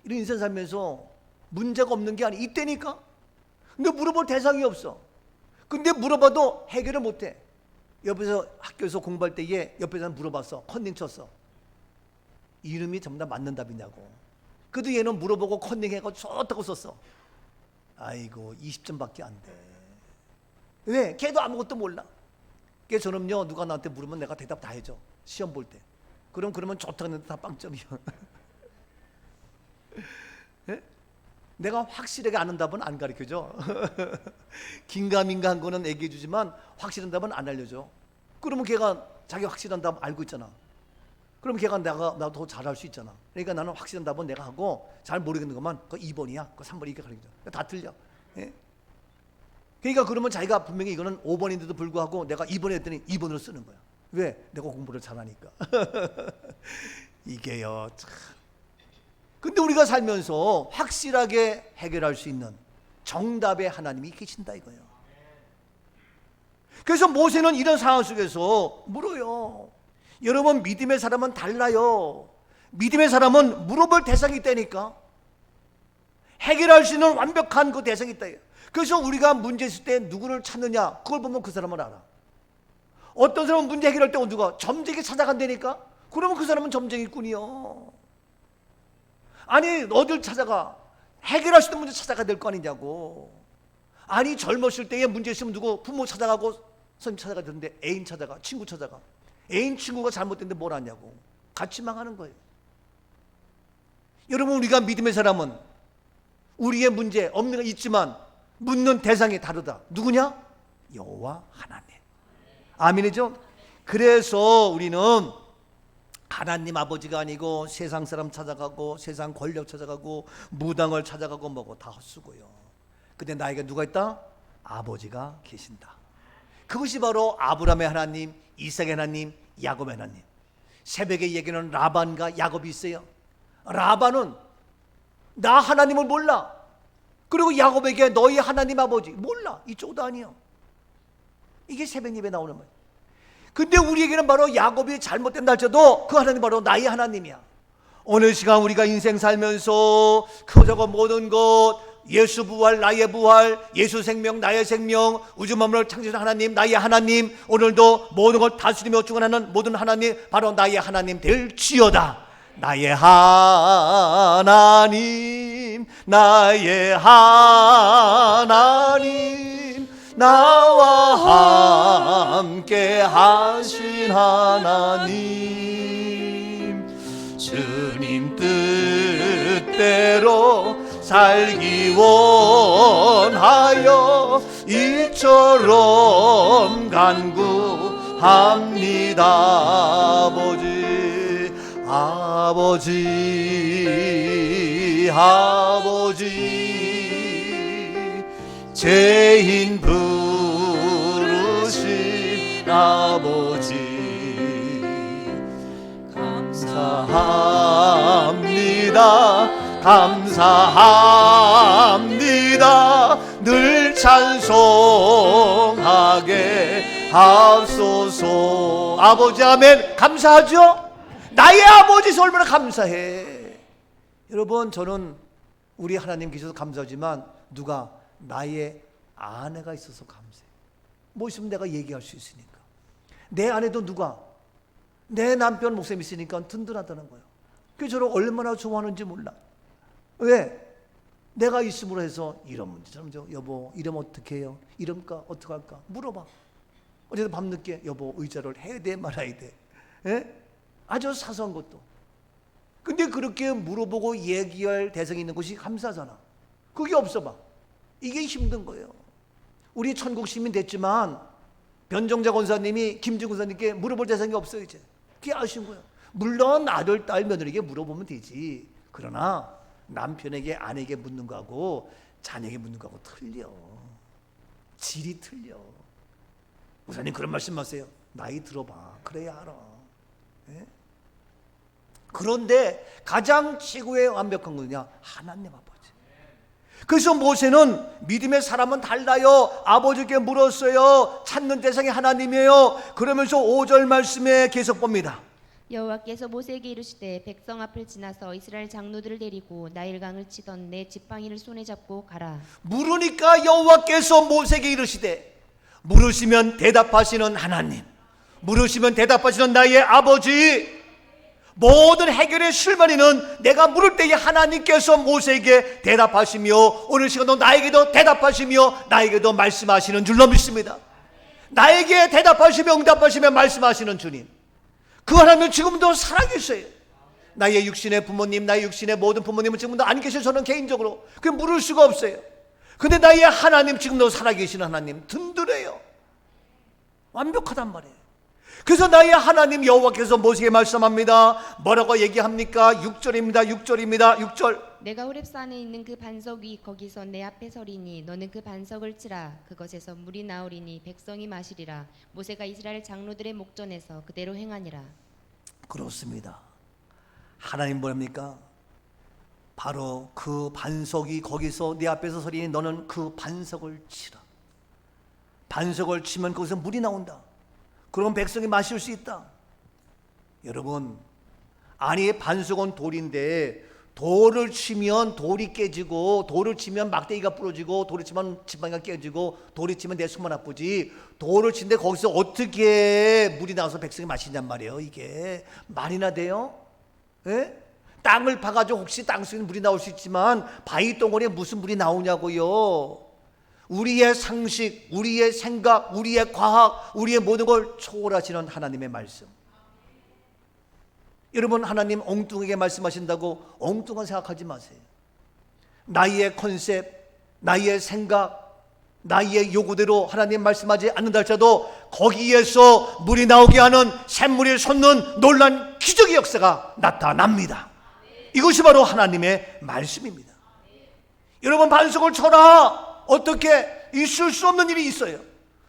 이런 인생 살면서 문제가 없는 게 아니 있다니까. 근데 물어볼 대상이 없어. 근데 물어봐도 해결을 못해. 옆에서 학교에서 공부할 때에 옆에서 물어봤어. 컨닝 쳤어. 이름이 전부 다 맞는 답이냐고. 그래도 얘는 물어보고 컨닝해가지고 좋다고 썼어. 아이고 20점밖에 안 돼. 왜? 걔도 아무것도 몰라. 그래서 저는요 누가 나한테 물으면 내가 대답 다 해줘. 시험 볼 때. 그러면 좋다고 했는데 다 빵점이야. 네? 내가 확실하게 아는 답은 안 가르쳐줘. 긴가민가한 거는 얘기해 주지만 확실한 답은 안 알려줘. 그러면 걔가 자기 확실한 답 알고 있잖아. 그럼 걔가 나도 더 잘할 수 있잖아. 그러니까 나는 확실한 답은 내가 하고 잘 모르겠는 것만 그거 2번이야 그거 3번 이렇게 가르쳐줘. 다 틀려. 예? 그러니까 그러면 자기가 분명히 이거는 5번인데도 불구하고 내가 2번 했더니 2번으로 쓰는 거야. 왜? 내가 공부를 잘하니까. 이게요 참. 근데 우리가 살면서 확실하게 해결할 수 있는 정답의 하나님이 계신다 이거예요. 그래서 모세는 이런 상황 속에서 물어요. 여러분 믿음의 사람은 달라요. 믿음의 사람은 물어볼 대상이 있다니까. 해결할 수 있는 완벽한 그 대상이 있다. 그래서 우리가 문제 있을 때 누구를 찾느냐 그걸 보면 그 사람을 알아. 어떤 사람은 문제 해결할 때 누가 점쟁이 찾아간다니까. 그러면 그 사람은 점쟁이꾼이요. 아니 어딜 찾아가? 해결할 수 있는 문제 찾아가야 될 거 아니냐고. 아니 젊었을 때에 문제 있으면 누구 부모 찾아가고 선생님 찾아가야 되는데 애인 찾아가, 친구 찾아가. 애인 친구가 잘못됐는데 뭘 하냐고. 같이 망하는 거예요. 여러분 우리가 믿음의 사람은 우리의 문제 없는 거 있지만 묻는 대상이 다르다. 누구냐? 여호와 하나님. 아멘이죠? 그래서 우리는 하나님 아버지가 아니고 세상 사람 찾아가고 세상 권력 찾아가고 무당을 찾아가고 뭐고 다 헛수고요. 근데 나에게 누가 있다? 아버지가 계신다. 그것이 바로 아브라함의 하나님, 이삭의 하나님, 야곱의 하나님. 새벽에 얘기하는 라반과 야곱이 있어요. 라반은 나 하나님을 몰라. 그리고 야곱에게 너희 하나님 아버지 몰라. 이쪽도 아니요. 이게 새벽 예배 나오는 거예요. 근데 우리에게는 바로 야곱이 잘못된다 할지라도 그 하나님 바로 나의 하나님이야. 어느 시간 우리가 인생 살면서 그저거 모든 것 예수 부활 나의 부활, 예수 생명 나의 생명, 우주 만물을 창조하신 하나님 나의 하나님, 오늘도 모든 걸 다스리며 주관하는 모든 하나님 바로 나의 하나님 될지어다. 나의 하나님, 나의 하나님, 나와 함께 하신 하나님, 주님 뜻대로 살기 원하여 이처럼 간구합니다. 아버지 죄인 부르신 아버지 감사합니다. 늘 찬송하게 하소서. 아버지 아멘. 감사하죠? 나의 아버지서 얼마나 감사해. 여러분, 저는 우리 하나님 계셔서 감사하지만 누가 나의 아내가 있어서 감사해. 뭐 있으면 내가 얘기할 수 있으니까. 내 아내도 누가 내 남편 목사님 있으니까 든든하다는 거예요. 그게 저를 얼마나 좋아하는지 몰라. 왜? 내가 있음으로 해서 이런 문제처럼 여보 이러면 어떻게 해요? 이러니까 어떡할까? 물어봐. 어제도 밤늦게 여보 의자를 해야 돼 말아야 돼? 예? 아주 사소한 것도. 근데 그렇게 물어보고 얘기할 대상이 있는 것이 감사하잖아. 그게 없어 봐. 이게 힘든 거예요. 우리 천국 시민 됐지만 변정자 권사님이 김준 권사님께 물어볼 대상이 없어요. 이제 그게 아쉬운 거예요. 물론 아들, 딸, 며느리에게 물어보면 되지. 그러나 남편에게, 아내에게 묻는 거하고 자녀에게 묻는 거하고 틀려. 질이 틀려. 목사님 그런 말씀하세요. 나이 들어봐. 그래야 알아. 예? 그런데 가장 최고의 완벽한 거냐? 하나님 아버지. 그래서 모세는 믿음의 사람은 달라요. 아버지께 물었어요. 찾는 대상이 하나님이에요. 그러면서 5절 말씀에 계속 봅니다. 여호와께서 모세에게 이르시되 백성 앞을 지나서 이스라엘 장로들을 데리고 나일강을 치던 내 지팡이를 손에 잡고 가라. 물으니까 여호와께서 모세에게 이르시되, 물으시면 대답하시는 하나님, 물으시면 대답하시는 나의 아버지. 모든 해결의 실마리는 내가 물을 때에 하나님께서 모세에게 대답하시며 오늘 시간도 나에게도 대답하시며 나에게도 말씀하시는 줄로 믿습니다. 나에게 대답하시며 응답하시며 말씀하시는 주님, 그 하나님은 지금도 살아계세요. 나의 육신의 부모님, 나의 육신의 모든 부모님은 지금도 안 계셔요. 저는 개인적으로 그 물을 수가 없어요. 근데 나의 하나님, 지금도 살아계시는 하나님 든든해요. 완벽하단 말이에요. 그래서 나의 하나님 여호와께서 모세에게 말씀합니다. 뭐라고 얘기합니까? 6절입니다. 6절. 내가 호렙산에 있는 그 반석 위 거기서 내 앞에 서리니 너는 그 반석을 치라. 그것에서 물이 나오리니 백성이 마시리라. 모세가 이스라엘 장로들의 목전에서 그대로 행하니라. 그렇습니다. 하나님 뭐랍니까? 바로 그 반석이 거기서 내 앞에서 서리니 너는 그 반석을 치라. 반석을 치면 거기서 물이 나온다. 그럼 백성이 마실 수 있다. 여러분, 아니 반석은 돌인데 돌을 치면 돌이 깨지고, 돌을 치면 막대기가 부러지고, 돌을 치면 지팡이가 깨지고, 돌을 치면 내 숨만 아프지, 돌을 치는데 거기서 어떻게 물이 나와서 백성이 마시냔 말이에요. 이게 말이나 돼요? 예? 땅을 파가지고 혹시 땅 속에 물이 나올 수 있지만 바위 덩어리에 무슨 물이 나오냐고요. 우리의 상식, 우리의 생각, 우리의 과학, 우리의 모든 걸 초월하시는 하나님의 말씀. 여러분, 하나님 엉뚱하게 말씀하신다고 엉뚱한 생각하지 마세요. 나의 컨셉, 나의 생각, 나의 요구대로 하나님 말씀하지 않는다 할지라도 거기에서 물이 나오게 하는 샘물이 솟는 놀란 기적의 역사가 나타납니다. 이것이 바로 하나님의 말씀입니다. 여러분, 반석을 쳐라. 어떻게 있을 수 없는 일이 있어요.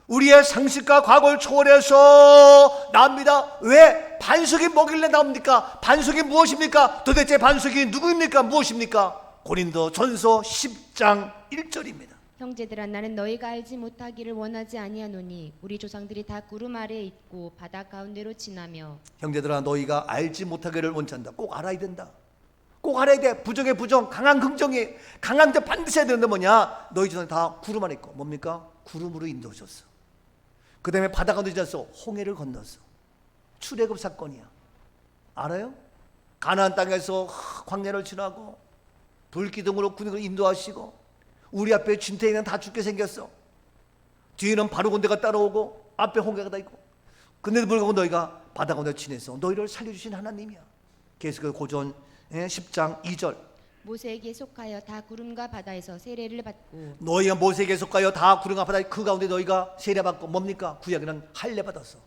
우리의 상식과 과거를 초월해서 나옵니다. 왜? 반석이 뭐길래 나옵니까? 반석이 무엇입니까? 도대체 반석이 누구입니까? 무엇입니까? 고린도전서 10장 1절입니다. 형제들아, 나는 너희가 알지 못하기를 원하지 아니하노니 우리 조상들이 다 구름 아래에 있고 바다 가운데로 지나며. 형제들아, 너희가 알지 못하기를 원치 않는다. 꼭 알아야 된다. 꼭 알아야 돼. 부정의 부정, 강한 긍정이, 강한 데 반드시 해야 되는데 뭐냐? 너희 전에 다 구름 안에 있고 뭡니까? 구름으로 인도하셨어. 그 다음에 바다 건너서 홍해를 건넜어. 출애굽 사건이야. 알아요? 가나안 땅에서 광야를 지나고 불기둥으로 군인을 인도하시고 우리 앞에 진태이는 다 죽게 생겼어. 뒤에는 바로 군대가 따라오고 앞에 홍해가 다 있고, 근데도 불구하고 너희가 바다 건너 지내서 너희를 살려주신 하나님이야. 계속 고전 10장 2절, 모세에게 속하여 다 구름과 바다에서 세례를 받고 너희가 모세에게 속하여 다 구름과 바다 그 가운데 너희가 세례받고 뭡니까? 구약에는 할례 받았어.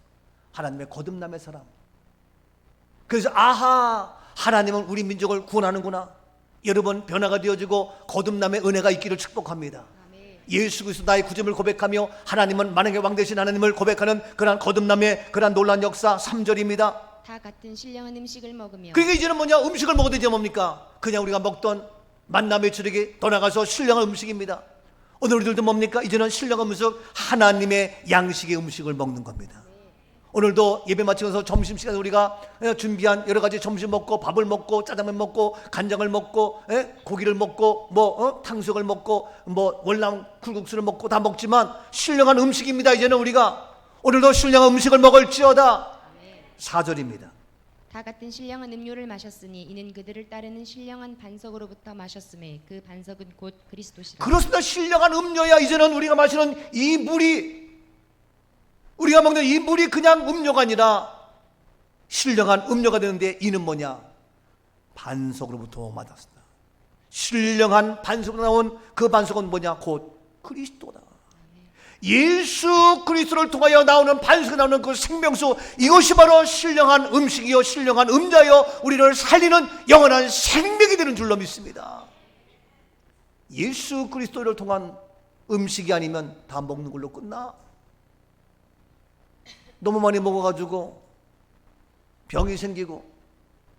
하나님의 거듭남의 사람. 그래서 아하, 하나님은 우리 민족을 구원하는구나. 여러분 변화가 되어지고 거듭남의 은혜가 있기를 축복합니다. 아멘. 예수 그리스도 나의 구점을 고백하며 하나님은 만왕의 왕 되신 하나님을 고백하는 그러한 거듭남의 그러한 놀라운 역사 3절입니다. 다 같은 신령한 음식을 먹으며 그러니까 이제는 뭐냐? 음식을 먹어도 이제 뭡니까? 그냥 우리가 먹던 만남의 추력이 떠나가서 신령한 음식입니다. 오늘 우리들도 뭡니까? 이제는 신령한 음식, 하나님의 양식의 음식을 먹는 겁니다. 오늘도 예배 마치면서 점심시간에 우리가 준비한 여러 가지 점심 먹고 밥을 먹고 짜장면 먹고 간장을 먹고 고기를 먹고 탕수육을 먹고 월남 굴국수를 먹고 다 먹지만 신령한 음식입니다. 이제는 우리가 오늘도 신령한 음식을 먹을지어다. 4절입니다. 다 같은 신령한 음료를 마셨으니 이는 그들을 따르는 신령한 반석으로부터 마셨음에 그 반석은 곧 그리스도시라. 그렇습니다. 신령한 음료야. 이제는 우리가 마시는 이 물이, 우리가 먹는 이 물이 그냥 음료가 아니라 신령한 음료가 되는데 이는 뭐냐? 반석으로부터 맞았습니다. 신령한 반석으로 나온 그 반석은 뭐냐? 곧 그리스도다. 예수 그리스도를 통하여 나오는 반석에 나오는 그 생명수, 이것이 바로 신령한 음식이요 신령한 음자요 우리를 살리는 영원한 생명이 되는 줄로 믿습니다. 예수 그리스도를 통한 음식이 아니면 다 먹는 걸로 끝나. 너무 많이 먹어가지고 병이 생기고,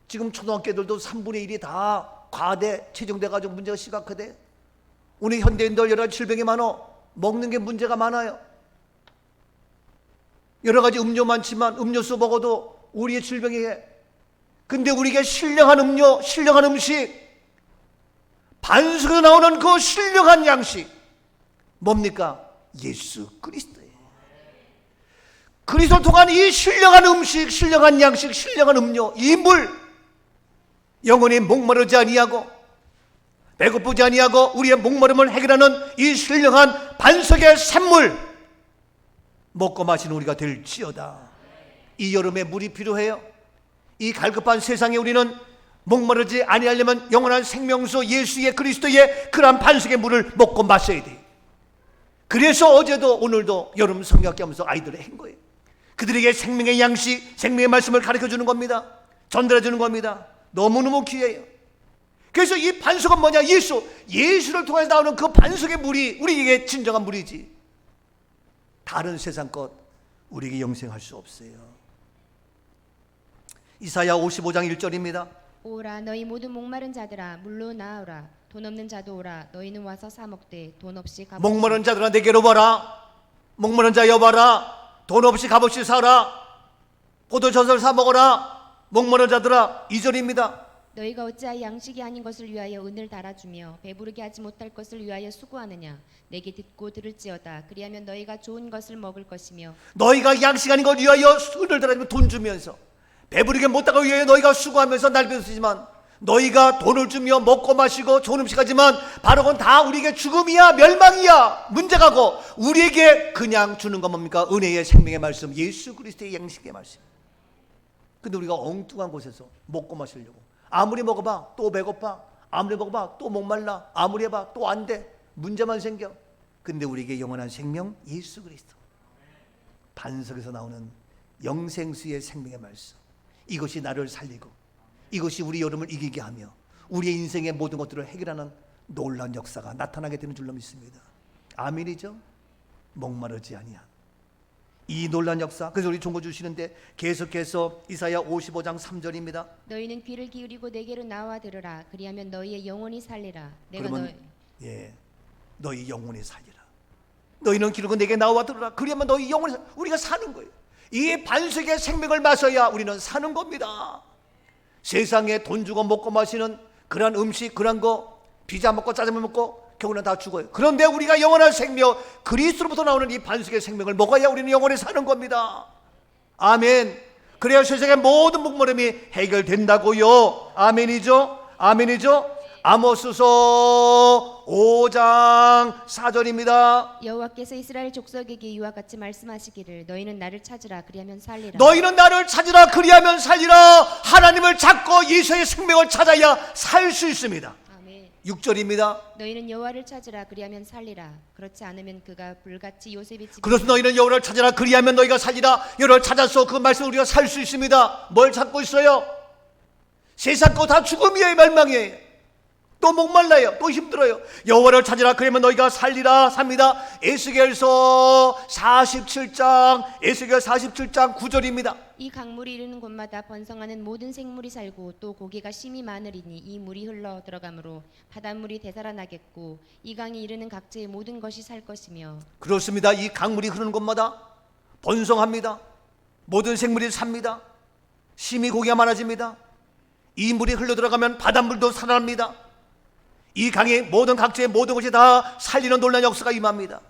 지금 초등학교 애들도 3분의 1이 다 과대 체중돼가지고 문제가 심각하대. 우리 현대인들 여러 가지 질병이 많아. 먹는 게 문제가 많아요. 여러 가지 음료 많지만 음료수 먹어도 우리의 질병이 해. 근데 우리에게 신령한 음료, 신령한 음식, 반석에서 나오는 그 신령한 양식 뭡니까? 예수 그리스도예요. 그리스도를 통한 이 신령한 음식, 신령한 양식, 신령한 음료, 이 물, 영원히 목마르지 아니하고 배고프지 아니하고 우리의 목마름을 해결하는 이 신령한 반석의 샘물 먹고 마시는 우리가 될지어다. 이 여름에 물이 필요해요. 이 갈급한 세상에 우리는 목마르지 아니하려면 영원한 생명수 예수의 그리스도의 그러한 반석의 물을 먹고 마셔야 돼. 그래서 어제도 오늘도 여름 성경학교 하면서 아이들을 한 거예요. 그들에게 생명의 양식, 생명의 말씀을 가르쳐주는 겁니다. 전달해주는 겁니다. 너무너무 귀해요. 그래서 이 반석은 뭐냐? 예수를 통해서 나오는 그 반석의 물이 우리에게 진정한 물이지, 다른 세상 것 우리에게 영생할 수 없어요. 이사야 55장 1절입니다. 오라 너희 모두 목마른 자들아 물로 나오라. 돈 없는 자도 오라. 너희는 와서 사 먹되 돈 없이 값없이. 목마른 자들아 내게로 와라. 목마른 자 여봐라. 돈 없이 값없이 사라. 포도젖을 사 먹어라. 목마른 자들아. 2절입니다. 너희가 어찌하여 양식이 아닌 것을 위하여 은을 달아주며 배부르게 하지 못할 것을 위하여 수고하느냐. 내게 듣고 들을지어다. 그리하면 너희가 좋은 것을 먹을 것이며. 너희가 양식 아닌 걸 위하여 은을 달아주면 돈 주면서 배부르게 못하기 위하여 너희가 수고하면서 날벼 쓰지만, 너희가 돈을 주며 먹고 마시고 좋은 음식 하지만 바로 그건 다 우리에게 죽음이야 멸망이야 문제가고, 우리에게 그냥 주는 건 뭡니까? 은혜의 생명의 말씀, 예수 그리스도의 양식의 말씀. 근데 우리가 엉뚱한 곳에서 먹고 마시려고 아무리 먹어봐 또 배고파, 아무리 먹어봐 또 목말라, 아무리 해봐 또 안 돼, 문제만 생겨. 근데 우리에게 영원한 생명 예수 그리스도, 반석에서 나오는 영생수의 생명의 말씀, 이것이 나를 살리고 이것이 우리 여름을 이기게 하며 우리의 인생의 모든 것들을 해결하는 놀라운 역사가 나타나게 되는 줄로 믿습니다. 아멘이죠? 목마르지 아니한 이 놀라운 역사. 그래서 우리 종고 주시는데 계속해서 이사야 55장 3절입니다. 너희는 귀를 기울이고 내게로 나와 들으라. 그리하면 너희의 영혼이 살리라. 내가 그러면 너희 영혼이 살리라. 너희는 기르고 내게 나와 들으라. 그러면 너희 영혼이 우리가 사는 거예요. 이 반석의 생명을 마셔야 우리는 사는 겁니다. 세상에 돈 주고 먹고 마시는 그런 음식, 그런 거 피자 먹고 짜장면 먹고 결국은 다 죽어요. 그런데 우리가 영원한 생명, 그리스도로부터 나오는 이 반석의 생명을 먹어야 우리는 영원히 사는 겁니다. 아멘. 그래야 세상의 모든 목마름이 해결된다고요. 아멘이죠? 아멘이죠? 아모스서 5장 4절입니다. 여호와께서 이스라엘 족속에게 이와 같이 말씀하시기를 너희는 나를 찾으라 그리하면 살리라. 너희는 나를 찾으라 그리하면 살리라. 하나님을 찾고 예수의 생명을 찾아야 살 수 있습니다. 아멘. 6절입니다. 너희는 여호와를 찾으라 그리하면 살리라. 그렇지 않으면 그가 불같이 요셉의 집에 그래서 너희는 여호와를 찾으라 그리하면 너희가 살리라. 여호와를 찾아서 그 말씀을 우리가 살 수 있습니다. 뭘 찾고 있어요? 세상 거 다 죽음이에요. 멸망이에요. 또 목말라요. 또 힘들어요. 여호와를 찾으라 그러면 너희가 살리라 삽니다. 에스겔서 47장 9절입니다. 이 강물이 이르는 곳마다 번성하는 모든 생물이 살고 또 고기가 심이 많으리니 이 물이 흘러 들어가므로 바닷물이 되살아나겠고 이 강이 이르는 각지의 모든 것이 살 것이며. 그렇습니다. 이 강물이 흐르는 곳마다 번성합니다. 모든 생물이 삽니다. 심이 고기가 많아집니다. 이 물이 흘러 들어가면 바닷물도 살아납니다. 이 강의 모든 각지의 모든 것이 다 살리는 놀라운 역사가 임합니다.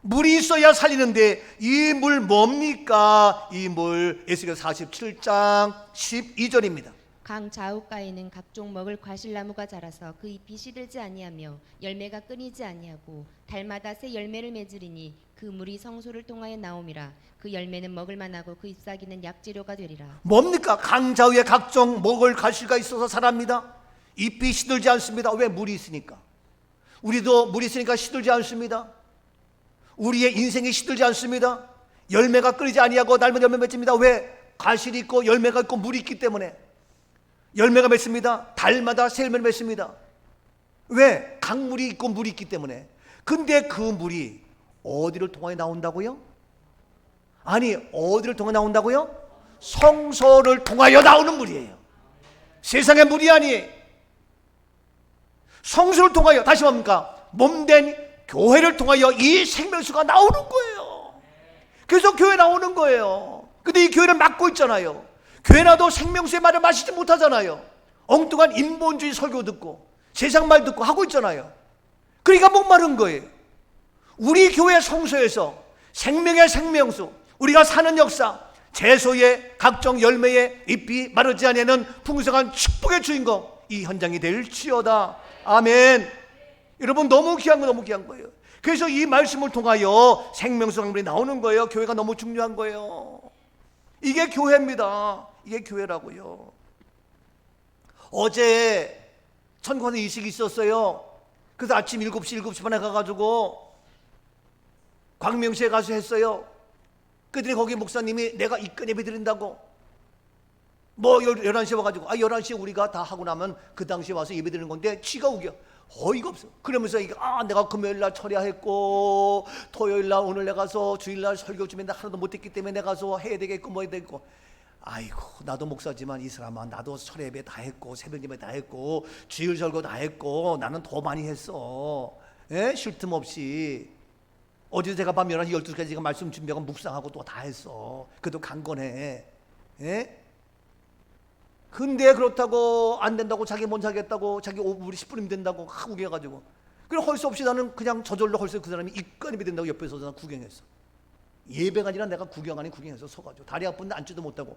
물이 있어야 살리는데 이 물 뭡니까? 이 물 에스겔 47장 12절입니다. 강 좌우가에는 각종 먹을 과실나무가 자라서 그 잎이 시들지 아니하며 열매가 끊이지 아니하고 달마다 새 열매를 맺으리니 그 물이 성소를 통하여 나옴이라. 그 열매는 먹을 만하고 그 잎사귀는 약재료가 되리라. 뭡니까? 강 좌우에 각종 먹을 과실가 있어서 살합니다. 잎이 시들지 않습니다. 왜? 물이 있으니까. 우리도 물이 있으니까 시들지 않습니다. 우리의 인생이 시들지 않습니다. 열매가 끊이지 아니하고 날마다 열매 맺습니다. 왜? 과실이 있고 열매가 있고 물이 있기 때문에 열매가 맺습니다. 달마다 새 열매를 맺습니다. 왜? 강물이 있고 물이 있기 때문에. 근데 그 물이 어디를 통하여 나온다고요? 아니, 어디를 통하여 나온다고요? 성소를 통하여 나오는 물이에요. 세상의 물이 아니에요. 성소를 통하여, 다시 뭡니까? 몸된 교회를 통하여 이 생명수가 나오는 거예요. 그래서 교회 나오는 거예요. 근데 이 교회를 막고 있잖아요. 교회 나도 생명수의 말을 마시지 못하잖아요. 엉뚱한 인본주의 설교 듣고 세상 말 듣고 하고 있잖아요. 그러니까 목마른 거예요. 우리 교회 성소에서 생명의 생명수, 우리가 사는 역사, 채소의 각종 열매의 잎이 마르지 아니하는 풍성한 축복의 주인공, 이 현장이 될지어다. 아멘. 여러분, 너무 귀한 거, 너무 귀한 거예요. 그래서 이 말씀을 통하여 생명수 강물이 나오는 거예요. 교회가 너무 중요한 거예요. 이게 교회입니다. 이게 교회라고요. 어제 천국에서 이식이 있었어요. 그래서 아침 7시 반에 가가지고 광명시에 가서 했어요. 그들이 거기 목사님이 내가 이끈 예배 드린다고 뭐 11시에 와가지고 11시에 우리가 다 하고 나면 그 당시에 와서 예배 드리는 건데 쥐가 우겨. 어이가 없어. 그러면서 내가 금요일날 철야했고 토요일날 오늘 내가서 주일날 설교 좀 했는데 하나도 못했기 때문에 내가서 해야 되겠고 뭐 해야 되겠고. 아이고, 나도 목사지만 이 사람아, 나도 철야 예배 다 했고 새벽 예배 다 했고 주일 설교 다 했고 나는 더 많이 했어. 쉴 틈 없이. 어제 제가 밤 11시 12시까지 제가 말씀 준비하고 묵상하고 또 다 했어. 그래도 강건해. 근데 그렇다고 안 된다고 자기 못 하겠다고 자기 5분 10분이면 된다고 우겨가지고 그래 할 수 없이 나는 그냥 저절로 헐수 그 사람이 입간입이 된다고 옆에서 나 구경했어. 예배가 아니라 내가 구경 아닌 구경해서 서가지고 다리 아픈데 앉지도 못하고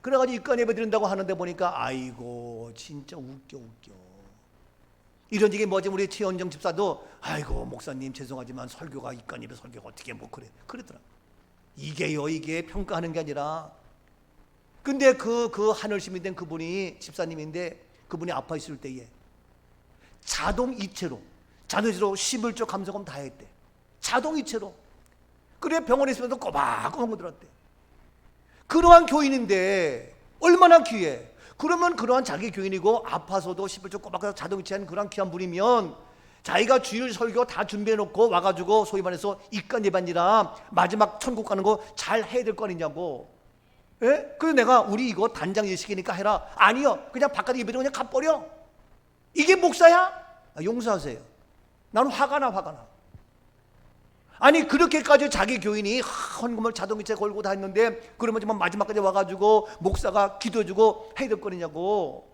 그래가지고 입간 예배 드린다고 하는데 보니까 아이고 진짜 웃겨. 이런 얘기 뭐지? 우리 최원정 집사도 아이고 목사님 죄송하지만 설교가 입간 예배 설교가 어떻게 뭐 그러더라. 이게 평가하는 게 아니라. 근데 그 하늘 시민 된 그분이 집사님인데 그분이 아파 있을 때에 자동이체로 11조 감사금 다 했대. 자동이체로. 그래 병원에 있으면서 꼬박꼬박 들었대. 그러한 교인인데 얼마나 귀해. 그러면 그러한 자기 교인이고 아파서도 11조 꼬박꼬박 자동이체한 그러한 귀한 분이면 자기가 주일 설교 다 준비해놓고 와가지고 소위 말해서 입간 예반이라 마지막 천국 가는 거 잘 해야 될 거 아니냐고. 그래서 내가 우리 이거 단장 예식이니까 해라. 아니요, 그냥 바깥에 예배드리고 그냥 가버려. 이게 목사야? 용서하세요. 나는 화가 나. 아니 그렇게까지 자기 교인이 헌금을 자동이체 걸고 다 했는데 그러면 정말 마지막까지 와가지고 목사가 기도해주고 해야 될 거냐고.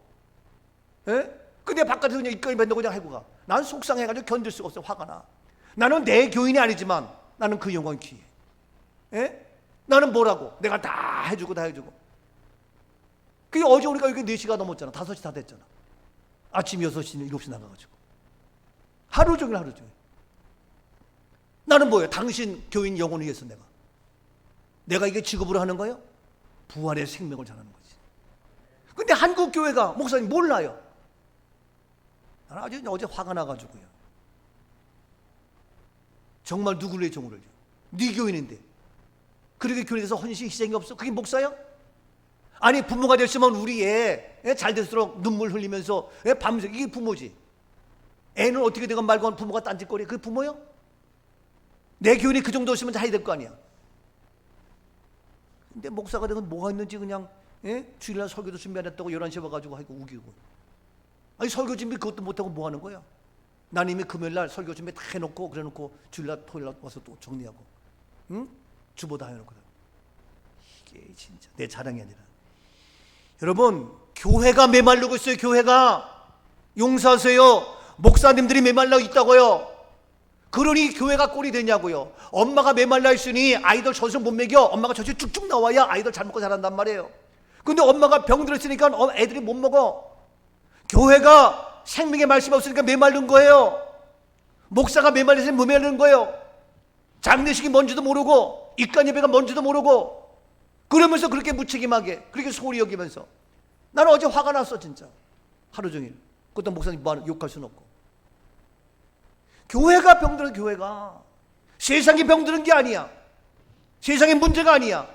예? 근데 바깥에서 그냥 입꼬리 뱉는 그냥 하고 가. 난 속상해가지고 견딜 수가 없어. 화가 나. 나는 내 교인이 아니지만 나는 그 영광이 귀해. 예? 나는 뭐라고? 내가 다 해주고 다 해주고. 그게 어제 우리가 여기 4시가 넘었잖아. 5시 다 됐잖아. 아침 6시, 7시 나가가지고. 하루 종일. 나는 뭐예요? 당신 교인 영혼을 위해서 내가 이게 직업으로 하는 거예요? 부활의 생명을 전하는 거지. 근데 한국 교회가 목사님 몰라요. 나는 아주 어제 화가 나가지고요. 정말 누구를 위해 종을 해요? 네 교인인데 그렇게 교회에서 헌신 희생이 없어? 그게 목사야? 아니 부모가 됐으면 우리 애 잘 될수록 눈물 흘리면서 밤새 이게 부모지. 애는 어떻게 되건 말건 부모가 딴짓거리 그게 부모야? 내 교인이 그 정도였으면 잘 될 거 아니야. 근데 목사가 되건 뭐가 있는지 그냥 주일날 설교도 준비 안 했다고 11시에 와가지고 하고 우기고. 아니 설교 준비 그것도 못하고 뭐 하는 거야? 난 이미 금요일날 설교 준비 다 해놓고 그래놓고 주일날 토요일날 와서 또 정리하고 주보 다 해놓고. 이게 진짜 내 자랑이 아니라. 여러분 교회가 메말르고 있어요. 교회가. 용서하세요. 목사님들이 메말라 있다고요. 그러니 교회가 꼴이 되냐고요. 엄마가 메말라 있으니 아이들 젖을 못 먹여. 엄마가 젖이 쭉쭉 나와야 아이들 잘 먹고 자란단 말이에요. 근데 엄마가 병들었으니까 애들이 못 먹어. 교회가 생명의 말씀이 없으니까 메말른 거예요. 목사가 메말리면 메말른 거예요. 장례식이 뭔지도 모르고 입간 예배가 뭔지도 모르고 그러면서 그렇게 무책임하게 그렇게 소홀히 여기면서. 나는 어제 화가 났어 진짜. 하루 종일. 그것도 목사님 뭐 욕할 수는 없고. 교회가 병들어. 교회가 세상이 병드는 게 아니야. 세상의 문제가 아니야.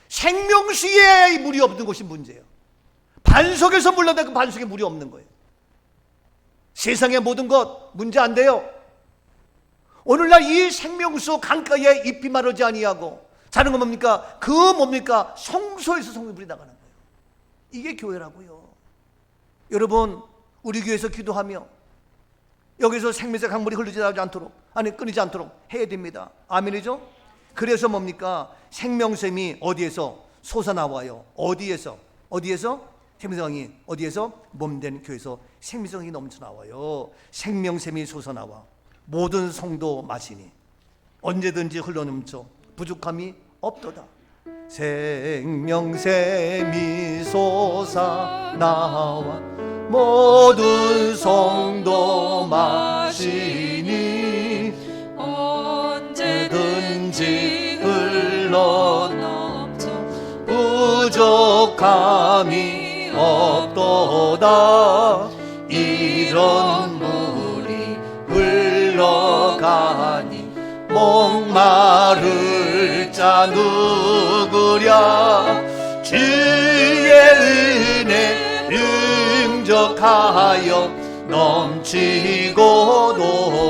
생명수에 물이 없는 것이 문제예요. 반석에서 물러다 그 반석에 물이 없는 거예요. 세상의 모든 것 문제 안 돼요. 오늘날 이 생명수 강가에 잎이 마르지 아니하고 자는 건 뭡니까? 그 뭡니까? 성소에서 성물이 나가는 거예요. 이게 교회라고요. 여러분 우리 교회에서 기도하며 여기서 생명의 강물이 흐르지 않도록 끊이지 않도록 해야 됩니다. 아멘이죠? 그래서 뭡니까? 생명샘이 어디에서 솟아나와요? 어디에서? 생명성이 어디에서? 몸된 교회에서 생명성이 넘쳐나와요. 생명샘이 솟아나와 모든 성도 마시니 언제든지 흘러넘쳐 부족함이 없도다. 생명샘이 솟아나와 모든 성도 마시니 언제든지 흘러넘쳐 부족함이 없도다. 이런 물이 흘러가니 목마를 자 누구랴. 주의 은혜 능적하여 넘치고도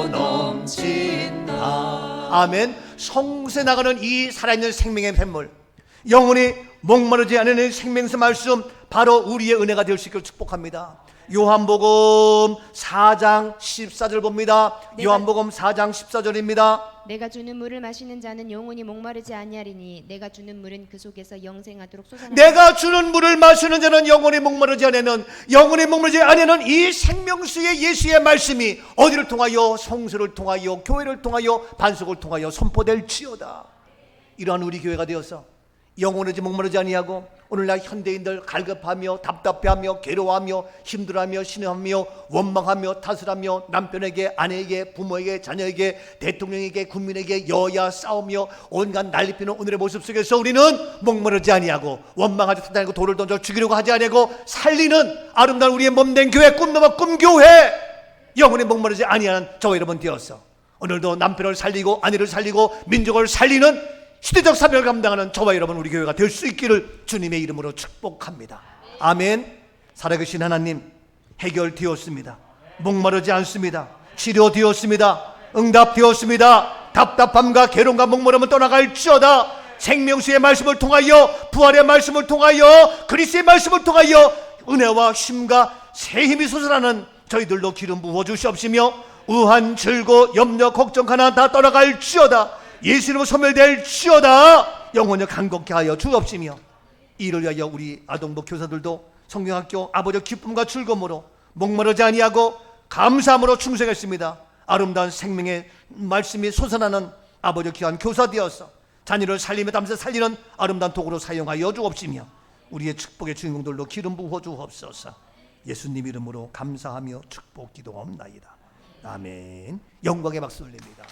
넘친다. 아멘. 성세 나가는 이 살아있는 생명의 샘물, 영원히 목마르지 않는 생명수 말씀, 바로 우리의 은혜가 될 수 있기를 축복합니다. 요한복음 4장 14절 봅니다. 요한복음 4장 14절입니다. 내가 주는 물을 마시는 자는 영원히 목마르지 아니하리니 내가 주는 물은 그 속에서 영생하도록 솟아나. 내가 주는 물을 마시는 자는 영원히 목마르지 아니하는, 영원히 목마르지 아니하는 이 생명수의 예수의 말씀이 어디를 통하여? 성소를 통하여, 교회를 통하여, 반석을 통하여 선포될지어다. 이러한 우리 교회가 되어서 영원하지 목마르지 아니하고 오늘날 현대인들 갈급하며 답답해하며 괴로워하며 힘들어하며 신음하며 원망하며 탓을하며 남편에게, 아내에게, 부모에게, 자녀에게, 대통령에게, 국민에게 여야 싸우며 온갖 난리피는 오늘의 모습 속에서 우리는 목마르지 아니하고 원망하지 탓하고 돌을 던져 죽이려고 하지 아니하고 살리는 아름다운 우리의 몸된 교회, 꿈나무 꿈교회, 영원히 목마르지 아니하는 저와 여러분 되어서 오늘도 남편을 살리고 아내를 살리고 민족을 살리는 시대적 사명을 감당하는 저와 여러분 우리 교회가 될 수 있기를 주님의 이름으로 축복합니다. 아멘. 살아계신 하나님, 해결되었습니다. 목마르지 않습니다. 치료되었습니다. 응답되었습니다. 답답함과 괴로움과 목마름은 떠나갈지어다. 생명수의 말씀을 통하여, 부활의 말씀을 통하여, 그리스도의 말씀을 통하여 은혜와 힘과 새 힘이 솟아나는 저희들도 기름 부어 주시옵시며 우한, 즐거, 염려, 걱정 하나 다 떠나갈지어다. 예수 이름으로 소멸될지어다. 영원히 강건케 하여 주옵시며 이를 위하여 우리 아동부 교사들도 성경학교 아버지의 기쁨과 즐거움으로 목마르지 아니하고 감사함으로 충성했습니다. 아름다운 생명의 말씀이 솟아나는 아버지 귀한 교사 되어서 자녀를 살림에 담서 살리는 아름다운 도구로 사용하여 주옵시며 우리의 축복의 주인공들로 기름 부어 주옵소서. 예수님 이름으로 감사하며 축복 기도하옵나이다. 아멘. 영광의 박수 올립니다.